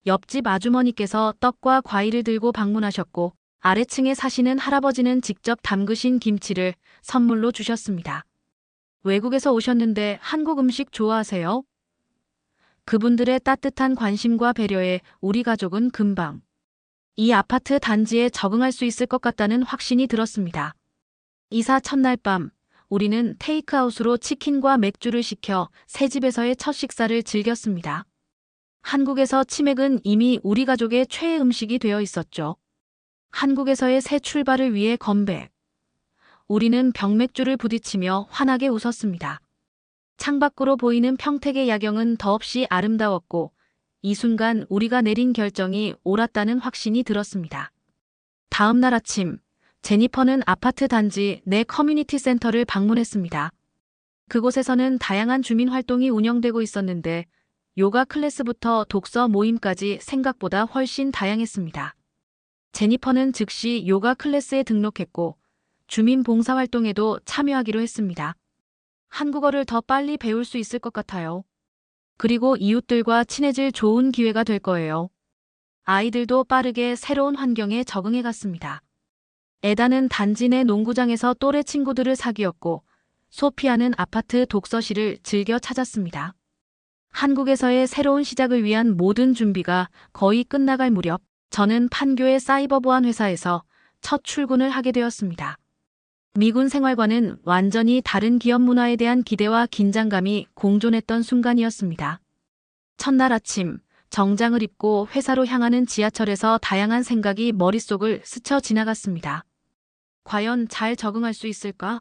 옆집 아주머니께서 떡과 과일을 들고 방문하셨고 아래층에 사시는 할아버지는 직접 담그신 김치를 선물로 주셨습니다. 외국에서 오셨는데 한국 음식 좋아하세요? 그분들의 따뜻한 관심과 배려에 우리 가족은 금방 이 아파트 단지에 적응할 수 있을 것 같다는 확신이 들었습니다. 이사 첫날 밤, 우리는 테이크아웃으로 치킨과 맥주를 시켜 새 집에서의 첫 식사를 즐겼습니다. 한국에서 치맥은 이미 우리 가족의 최애 음식이 되어 있었죠. 한국에서의 새 출발을 위해 건배. 우리는 병맥주를 부딪히며 환하게 웃었습니다. 창밖으로 보이는 평택의 야경은 더없이 아름다웠고 이 순간 우리가 내린 결정이 옳았다는 확신이 들었습니다. 다음 날 아침, 제니퍼는 아파트 단지 내 커뮤니티 센터를 방문했습니다. 그곳에서는 다양한 주민 활동이 운영되고 있었는데 요가 클래스부터 독서 모임까지 생각보다 훨씬 다양했습니다. 제니퍼는 즉시 요가 클래스에 등록했고 주민 봉사 활동에도 참여하기로 했습니다. 한국어를 더 빨리 배울 수 있을 것 같아요. 그리고 이웃들과 친해질 좋은 기회가 될 거예요. 아이들도 빠르게 새로운 환경에 적응해 갔습니다. 에다는 단지 내 농구장에서 또래 친구들을 사귀었고 소피아는 아파트 독서실을 즐겨 찾았습니다. 한국에서의 새로운 시작을 위한 모든 준비가 거의 끝나갈 무렵 저는 판교의 사이버 보안 회사에서 첫 출근을 하게 되었습니다. 미군 생활과는 완전히 다른 기업 문화에 대한 기대와 긴장감이 공존했던 순간이었습니다. 첫날 아침, 정장을 입고 회사로 향하는 지하철에서 다양한 생각이 머릿속을 스쳐 지나갔습니다. 과연 잘 적응할 수 있을까?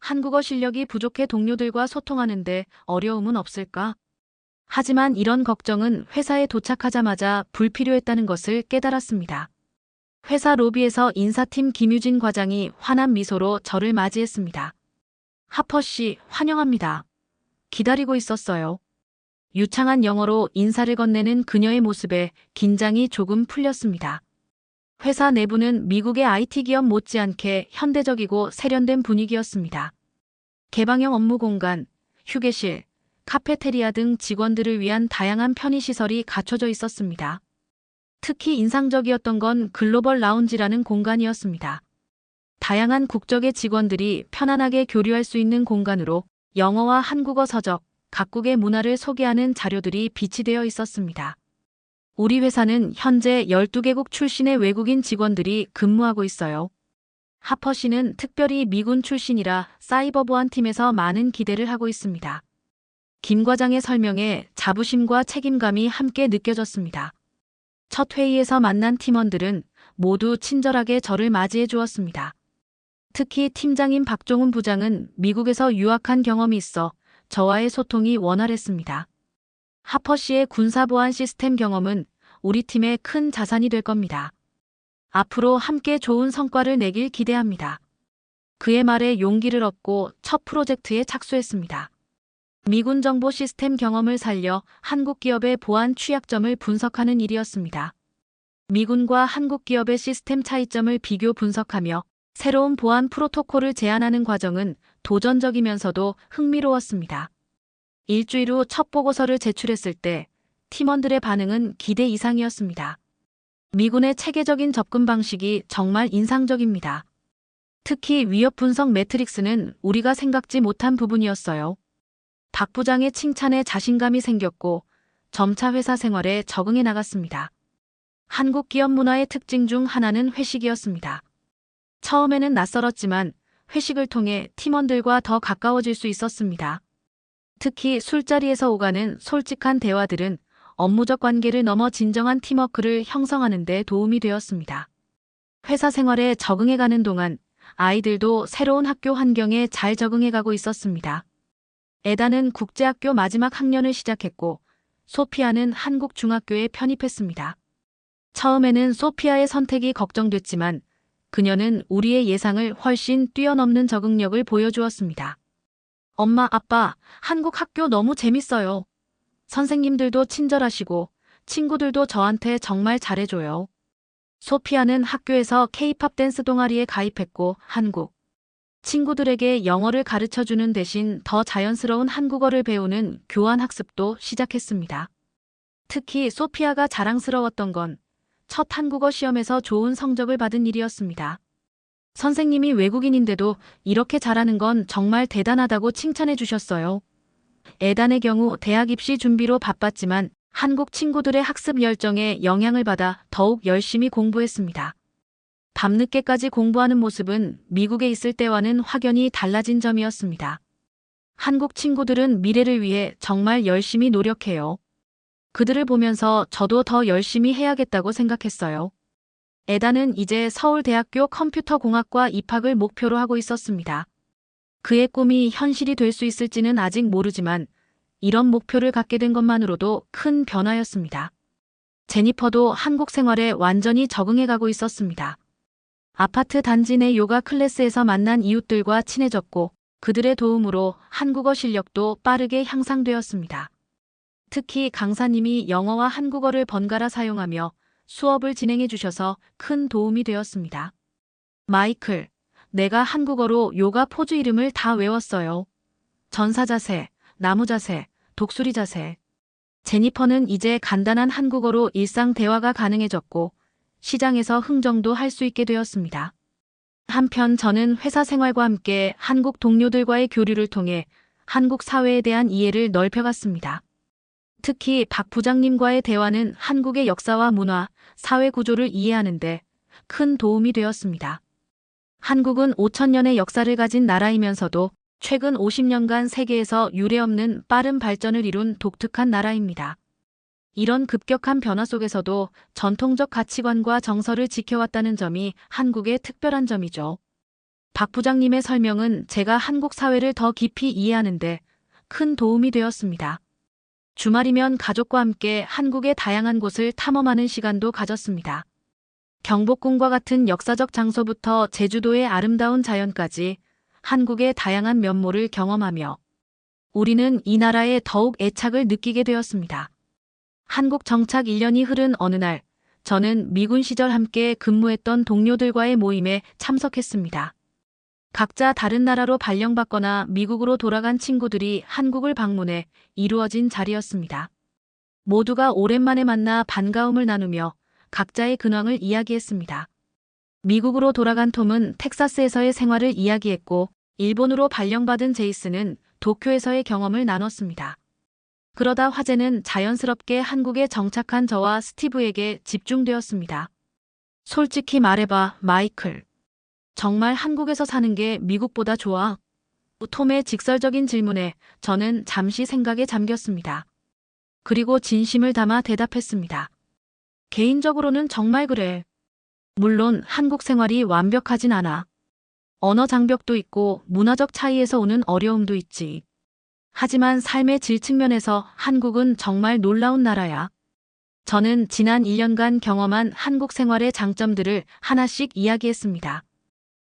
한국어 실력이 부족해 동료들과 소통하는데 어려움은 없을까? 하지만 이런 걱정은 회사에 도착하자마자 불필요했다는 것을 깨달았습니다. 회사 로비에서 인사팀 김유진 과장이 환한 미소로 저를 맞이했습니다. 하퍼 씨, 환영합니다. 기다리고 있었어요. 유창한 영어로 인사를 건네는 그녀의 모습에 긴장이 조금 풀렸습니다. 회사 내부는 미국의 IT 기업 못지않게 현대적이고 세련된 분위기였습니다. 개방형 업무 공간, 휴게실, 카페테리아 등 직원들을 위한 다양한 편의시설이 갖춰져 있었습니다. 특히 인상적이었던 건 글로벌 라운지라는 공간이었습니다. 다양한 국적의 직원들이 편안하게 교류할 수 있는 공간으로 영어와 한국어 서적, 각국의 문화를 소개하는 자료들이 비치되어 있었습니다. 우리 회사는 현재 12개국 출신의 외국인 직원들이 근무하고 있어요. 하퍼 씨는 특별히 미군 출신이라 사이버 보안팀에서 많은 기대를 하고 있습니다. 김 과장의 설명에 자부심과 책임감이 함께 느껴졌습니다. 첫 회의에서 만난 팀원들은 모두 친절하게 저를 맞이해 주었습니다. 특히 팀장인 박종훈 부장은 미국에서 유학한 경험이 있어 저와의 소통이 원활했습니다. 하퍼 씨의 군사보안 시스템 경험은 우리 팀의 큰 자산이 될 겁니다. 앞으로 함께 좋은 성과를 내길 기대합니다. 그의 말에 용기를 얻고 첫 프로젝트에 착수했습니다. 미군 정보 시스템 경험을 살려 한국 기업의 보안 취약점을 분석하는 일이었습니다. 미군과 한국 기업의 시스템 차이점을 비교 분석하며 새로운 보안 프로토콜을 제안하는 과정은 도전적이면서도 흥미로웠습니다. 일주일 후 첫 보고서를 제출했을 때 팀원들의 반응은 기대 이상이었습니다. 미군의 체계적인 접근 방식이 정말 인상적입니다. 특히 위협 분석 매트릭스는 우리가 생각지 못한 부분이었어요. 박 부장의 칭찬에 자신감이 생겼고 점차 회사 생활에 적응해 나갔습니다. 한국 기업 문화의 특징 중 하나는 회식이었습니다. 처음에는 낯설었지만 회식을 통해 팀원들과 더 가까워질 수 있었습니다. 특히 술자리에서 오가는 솔직한 대화들은 업무적 관계를 넘어 진정한 팀워크를 형성하는 데 도움이 되었습니다. 회사 생활에 적응해가는 동안 아이들도 새로운 학교 환경에 잘 적응해가고 있었습니다. 에다는 국제학교 마지막 학년을 시작했고 소피아는 한국 중학교에 편입했습니다. 처음에는 소피아의 선택이 걱정됐지만 그녀는 우리의 예상을 훨씬 뛰어넘는 적응력을 보여주었습니다. 엄마, 아빠, 한국 학교 너무 재밌어요. 선생님들도 친절하시고 친구들도 저한테 정말 잘해줘요. 소피아는 학교에서 K-팝 댄스 동아리에 가입했고 한국 친구들에게 영어를 가르쳐주는 대신 더 자연스러운 한국어를 배우는 교환 학습도 시작했습니다. 특히 소피아가 자랑스러웠던 건 첫 한국어 시험에서 좋은 성적을 받은 일이었습니다. 선생님이 외국인인데도 이렇게 잘하는 건 정말 대단하다고 칭찬해 주셨어요. 에단의 경우 대학 입시 준비로 바빴지만 한국 친구들의 학습 열정에 영향을 받아 더욱 열심히 공부했습니다. 밤늦게까지 공부하는 모습은 미국에 있을 때와는 확연히 달라진 점이었습니다. 한국 친구들은 미래를 위해 정말 열심히 노력해요. 그들을 보면서 저도 더 열심히 해야겠다고 생각했어요. 에다는 이제 서울대학교 컴퓨터공학과 입학을 목표로 하고 있었습니다. 그의 꿈이 현실이 될 수 있을지는 아직 모르지만 이런 목표를 갖게 된 것만으로도 큰 변화였습니다. 제니퍼도 한국 생활에 완전히 적응해가고 있었습니다. 아파트 단지 내 요가 클래스에서 만난 이웃들과 친해졌고 그들의 도움으로 한국어 실력도 빠르게 향상되었습니다. 특히 강사님이 영어와 한국어를 번갈아 사용하며 수업을 진행해 주셔서 큰 도움이 되었습니다. 마이클, 내가 한국어로 요가 포즈 이름을 다 외웠어요. 전사 자세, 나무 자세, 독수리 자세. 제니퍼는 이제 간단한 한국어로 일상 대화가 가능해졌고 시장에서 흥정도 할 수 있게 되었습니다. 한편 저는 회사 생활과 함께 한국 동료들과의 교류를 통해 한국 사회에 대한 이해를 넓혀갔습니다. 특히 박 부장님과의 대화는 한국의 역사와 문화, 사회 구조를 이해하는 데 큰 도움이 되었습니다. 한국은 5,000년의 역사를 가진 나라이면서도 최근 50년간 세계에서 유례없는 빠른 발전을 이룬 독특한 나라입니다. 이런 급격한 변화 속에서도 전통적 가치관과 정서를 지켜왔다는 점이 한국의 특별한 점이죠. 박 부장님의 설명은 제가 한국 사회를 더 깊이 이해하는 데 큰 도움이 되었습니다. 주말이면 가족과 함께 한국의 다양한 곳을 탐험하는 시간도 가졌습니다. 경복궁과 같은 역사적 장소부터 제주도의 아름다운 자연까지 한국의 다양한 면모를 경험하며 우리는 이 나라에 더욱 애착을 느끼게 되었습니다. 한국 정착 1년이 흐른 어느 날, 저는 미군 시절 함께 근무했던 동료들과의 모임에 참석했습니다. 각자 다른 나라로 발령받거나 미국으로 돌아간 친구들이 한국을 방문해 이루어진 자리였습니다. 모두가 오랜만에 만나 반가움을 나누며 각자의 근황을 이야기했습니다. 미국으로 돌아간 톰은 텍사스에서의 생활을 이야기했고 일본으로 발령받은 제이슨은 도쿄에서의 경험을 나눴습니다. 그러다 화제는 자연스럽게 한국에 정착한 저와 스티브에게 집중되었습니다. 솔직히 말해봐, 마이클. 정말 한국에서 사는 게 미국보다 좋아? 톰의 직설적인 질문에 저는 잠시 생각에 잠겼습니다. 그리고 진심을 담아 대답했습니다. 개인적으로는 정말 그래. 물론 한국 생활이 완벽하진 않아. 언어 장벽도 있고 문화적 차이에서 오는 어려움도 있지. 하지만 삶의 질 측면에서 한국은 정말 놀라운 나라야. 저는 지난 1년간 경험한 한국 생활의 장점들을 하나씩 이야기했습니다.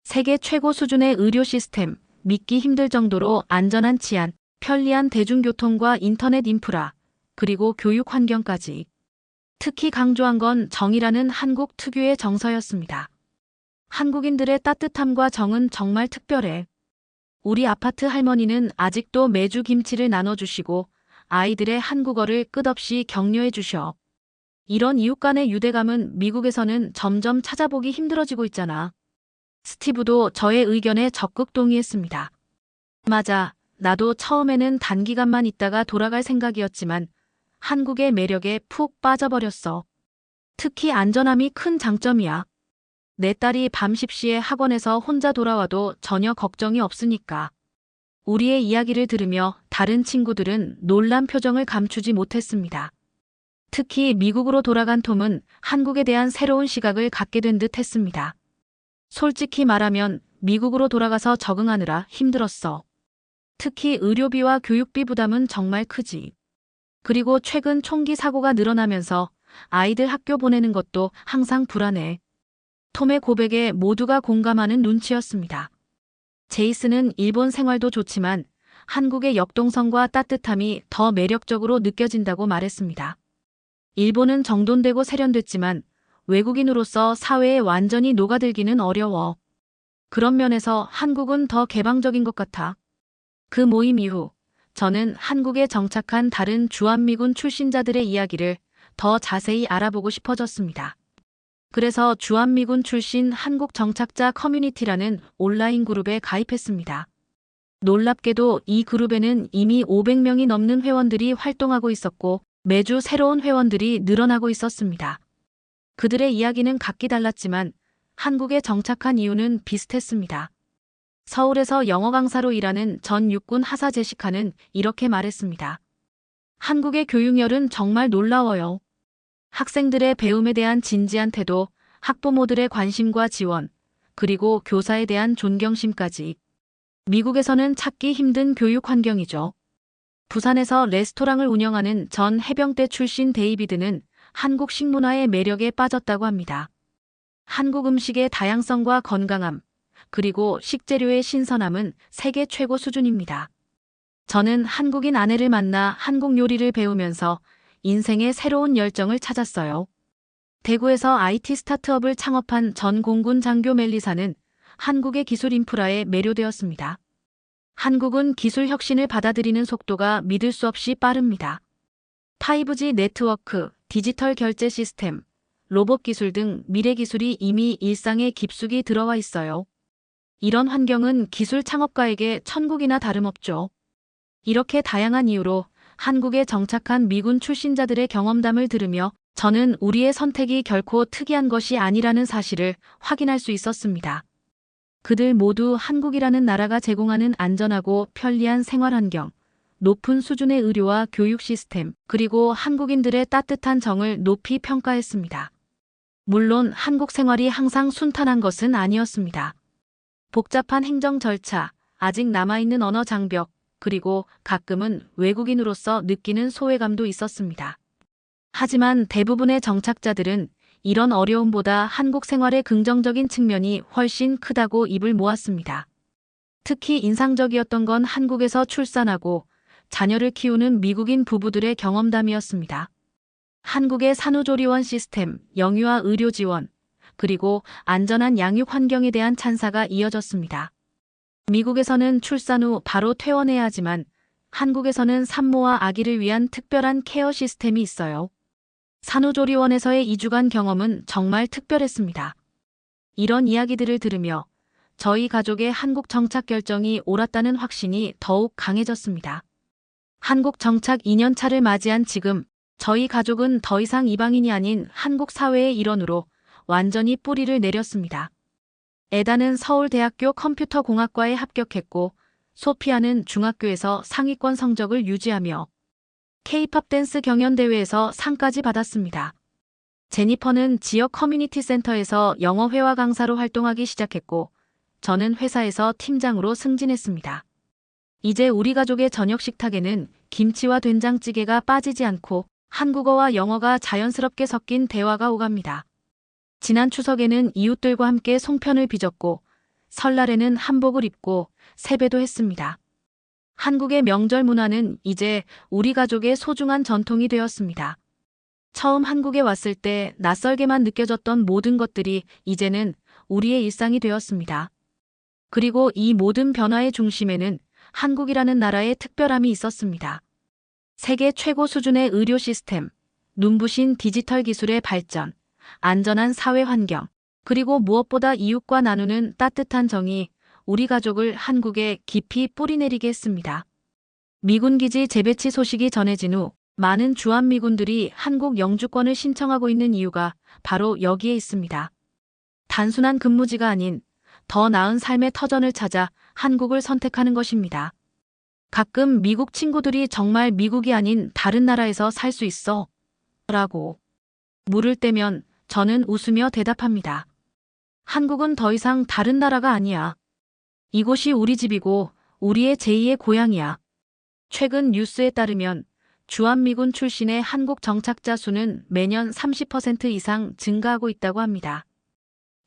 세계 최고 수준의 의료 시스템, 믿기 힘들 정도로 안전한 치안, 편리한 대중교통과 인터넷 인프라, 그리고 교육 환경까지. 특히 강조한 건 정이라는 한국 특유의 정서였습니다. 한국인들의 따뜻함과 정은 정말 특별해. 우리 아파트 할머니는 아직도 매주 김치를 나눠주시고 아이들의 한국어를 끝없이 격려해 주셔. 이런 이웃 간의 유대감은 미국에서는 점점 찾아보기 힘들어지고 있잖아. 스티브도 저의 의견에 적극 동의했습니다. 맞아. 나도 처음에는 단기간만 있다가 돌아갈 생각이었지만 한국의 매력에 푹 빠져버렸어. 특히 안전함이 큰 장점이야. 내 딸이 밤 10시에 학원에서 혼자 돌아와도 전혀 걱정이 없으니까. 우리의 이야기를 들으며 다른 친구들은 놀란 표정을 감추지 못했습니다. 특히 미국으로 돌아간 톰은 한국에 대한 새로운 시각을 갖게 된 듯 했습니다. 솔직히 말하면 미국으로 돌아가서 적응하느라 힘들었어. 특히 의료비와 교육비 부담은 정말 크지. 그리고 최근 총기 사고가 늘어나면서 아이들 학교 보내는 것도 항상 불안해. 톰의 고백에 모두가 공감하는 눈치였습니다. 제이슨은 일본 생활도 좋지만 한국의 역동성과 따뜻함이 더 매력적으로 느껴진다고 말했습니다. 일본은 정돈되고 세련됐지만 외국인으로서 사회에 완전히 녹아들기는 어려워. 그런 면에서 한국은 더 개방적인 것 같아. 그 모임 이후 저는 한국에 정착한 다른 주한미군 출신자들의 이야기를 더 자세히 알아보고 싶어졌습니다. 그래서 주한미군 출신 한국 정착자 커뮤니티라는 온라인 그룹에 가입했습니다. 놀랍게도 이 그룹에는 이미 500명이 넘는 회원들이 활동하고 있었고 매주 새로운 회원들이 늘어나고 있었습니다. 그들의 이야기는 각기 달랐지만 한국에 정착한 이유는 비슷했습니다. 서울에서 영어 강사로 일하는 전 육군 하사 제시카는 이렇게 말했습니다. 한국의 교육열은 정말 놀라워요. 학생들의 배움에 대한 진지한 태도, 학부모들의 관심과 지원, 그리고 교사에 대한 존경심까지. 미국에서는 찾기 힘든 교육 환경이죠. 부산에서 레스토랑을 운영하는 전 해병대 출신 데이비드는 한국 식문화의 매력에 빠졌다고 합니다. 한국 음식의 다양성과 건강함, 그리고 식재료의 신선함은 세계 최고 수준입니다. 저는 한국인 아내를 만나 한국 요리를 배우면서 인생의 새로운 열정을 찾았어요. 대구에서 IT 스타트업을 창업한 전 공군 장교 멜리사는 한국의 기술 인프라에 매료되었습니다. 한국은 기술 혁신을 받아들이는 속도가 믿을 수 없이 빠릅니다. 5G 네트워크, 디지털 결제 시스템, 로봇 기술 등 미래 기술이 이미 일상에 깊숙이 들어와 있어요. 이런 환경은 기술 창업가에게 천국이나 다름없죠. 이렇게 다양한 이유로 한국에 정착한 미군 출신자들의 경험담을 들으며 저는 우리의 선택이 결코 특이한 것이 아니라는 사실을 확인할 수 있었습니다. 그들 모두 한국이라는 나라가 제공하는 안전하고 편리한 생활 환경, 높은 수준의 의료와 교육 시스템, 그리고 한국인들의 따뜻한 정을 높이 평가했습니다. 물론 한국 생활이 항상 순탄한 것은 아니었습니다. 복잡한 행정 절차, 아직 남아있는 언어 장벽, 그리고 가끔은 외국인으로서 느끼는 소외감도 있었습니다. 하지만 대부분의 정착자들은 이런 어려움보다 한국 생활의 긍정적인 측면이 훨씬 크다고 입을 모았습니다. 특히 인상적이었던 건 한국에서 출산하고 자녀를 키우는 미국인 부부들의 경험담이었습니다. 한국의 산후조리원 시스템, 영유아 의료 지원, 그리고 안전한 양육 환경에 대한 찬사가 이어졌습니다. 미국에서는 출산 후 바로 퇴원해야 하지만 한국에서는 산모와 아기를 위한 특별한 케어 시스템이 있어요. 산후조리원에서의 2주간 경험은 정말 특별했습니다. 이런 이야기들을 들으며 저희 가족의 한국 정착 결정이 옳았다는 확신이 더욱 강해졌습니다. 한국 정착 2년 차를 맞이한 지금 저희 가족은 더 이상 이방인이 아닌 한국 사회의 일원으로 완전히 뿌리를 내렸습니다. 에다는 서울대학교 컴퓨터공학과에 합격했고 소피아는 중학교에서 상위권 성적을 유지하며 K-팝 댄스 경연대회에서 상까지 받았습니다. 제니퍼는 지역 커뮤니티 센터에서 영어 회화 강사로 활동하기 시작했고 저는 회사에서 팀장으로 승진했습니다. 이제 우리 가족의 저녁 식탁에는 김치와 된장찌개가 빠지지 않고 한국어와 영어가 자연스럽게 섞인 대화가 오갑니다. 지난 추석에는 이웃들과 함께 송편을 빚었고 설날에는 한복을 입고 세배도 했습니다. 한국의 명절 문화는 이제 우리 가족의 소중한 전통이 되었습니다. 처음 한국에 왔을 때 낯설게만 느껴졌던 모든 것들이 이제는 우리의 일상이 되었습니다. 그리고 이 모든 변화의 중심에는 한국이라는 나라의 특별함이 있었습니다. 세계 최고 수준의 의료 시스템, 눈부신 디지털 기술의 발전, 안전한 사회 환경, 그리고 무엇보다 이웃과 나누는 따뜻한 정이 우리 가족을 한국에 깊이 뿌리내리게 했습니다. 미군 기지 재배치 소식이 전해진 후 많은 주한미군들이 한국 영주권을 신청하고 있는 이유가 바로 여기에 있습니다. 단순한 근무지가 아닌 더 나은 삶의 터전을 찾아 한국을 선택하는 것입니다. 가끔 미국 친구들이 정말 미국이 아닌 다른 나라에서 살 수 있어? 라고 물을 때면 저는 웃으며 대답합니다. 한국은 더 이상 다른 나라가 아니야. 이곳이 우리 집이고 우리의 제2의 고향이야. 최근 뉴스에 따르면 주한미군 출신의 한국 정착자 수는 매년 30% 이상 증가하고 있다고 합니다.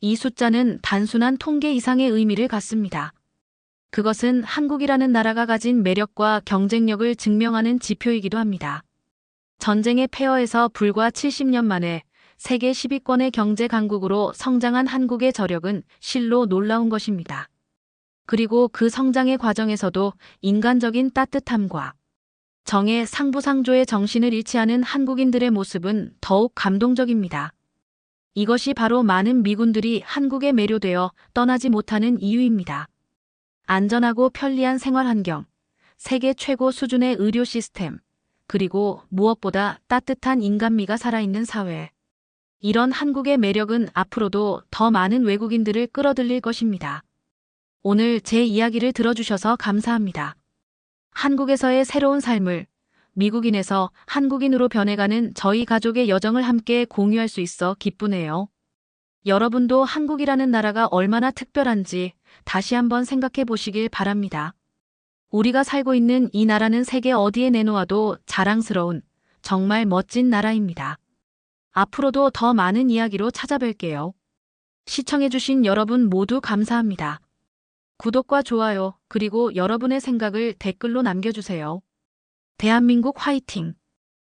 이 숫자는 단순한 통계 이상의 의미를 갖습니다. 그것은 한국이라는 나라가 가진 매력과 경쟁력을 증명하는 지표이기도 합니다. 전쟁의 폐허에서 불과 70년 만에 세계 10위권의 경제 강국으로 성장한 한국의 저력은 실로 놀라운 것입니다. 그리고 그 성장의 과정에서도 인간적인 따뜻함과 정의 상부상조의 정신을 잃지 않은 한국인들의 모습은 더욱 감동적입니다. 이것이 바로 많은 미군들이 한국에 매료되어 떠나지 못하는 이유입니다. 안전하고 편리한 생활 환경, 세계 최고 수준의 의료 시스템, 그리고 무엇보다 따뜻한 인간미가 살아있는 사회. 이런 한국의 매력은 앞으로도 더 많은 외국인들을 끌어들일 것입니다. 오늘 제 이야기를 들어주셔서 감사합니다. 한국에서의 새로운 삶을 미국인에서 한국인으로 변해가는 저희 가족의 여정을 함께 공유할 수 있어 기쁘네요. 여러분도 한국이라는 나라가 얼마나 특별한지 다시 한번 생각해 보시길 바랍니다. 우리가 살고 있는 이 나라는 세계 어디에 내놓아도 자랑스러운 정말 멋진 나라입니다. 앞으로도 더 많은 이야기로 찾아뵐게요. 시청해주신 여러분 모두 감사합니다. 구독과 좋아요, 그리고 여러분의 생각을 댓글로 남겨주세요. 대한민국 화이팅!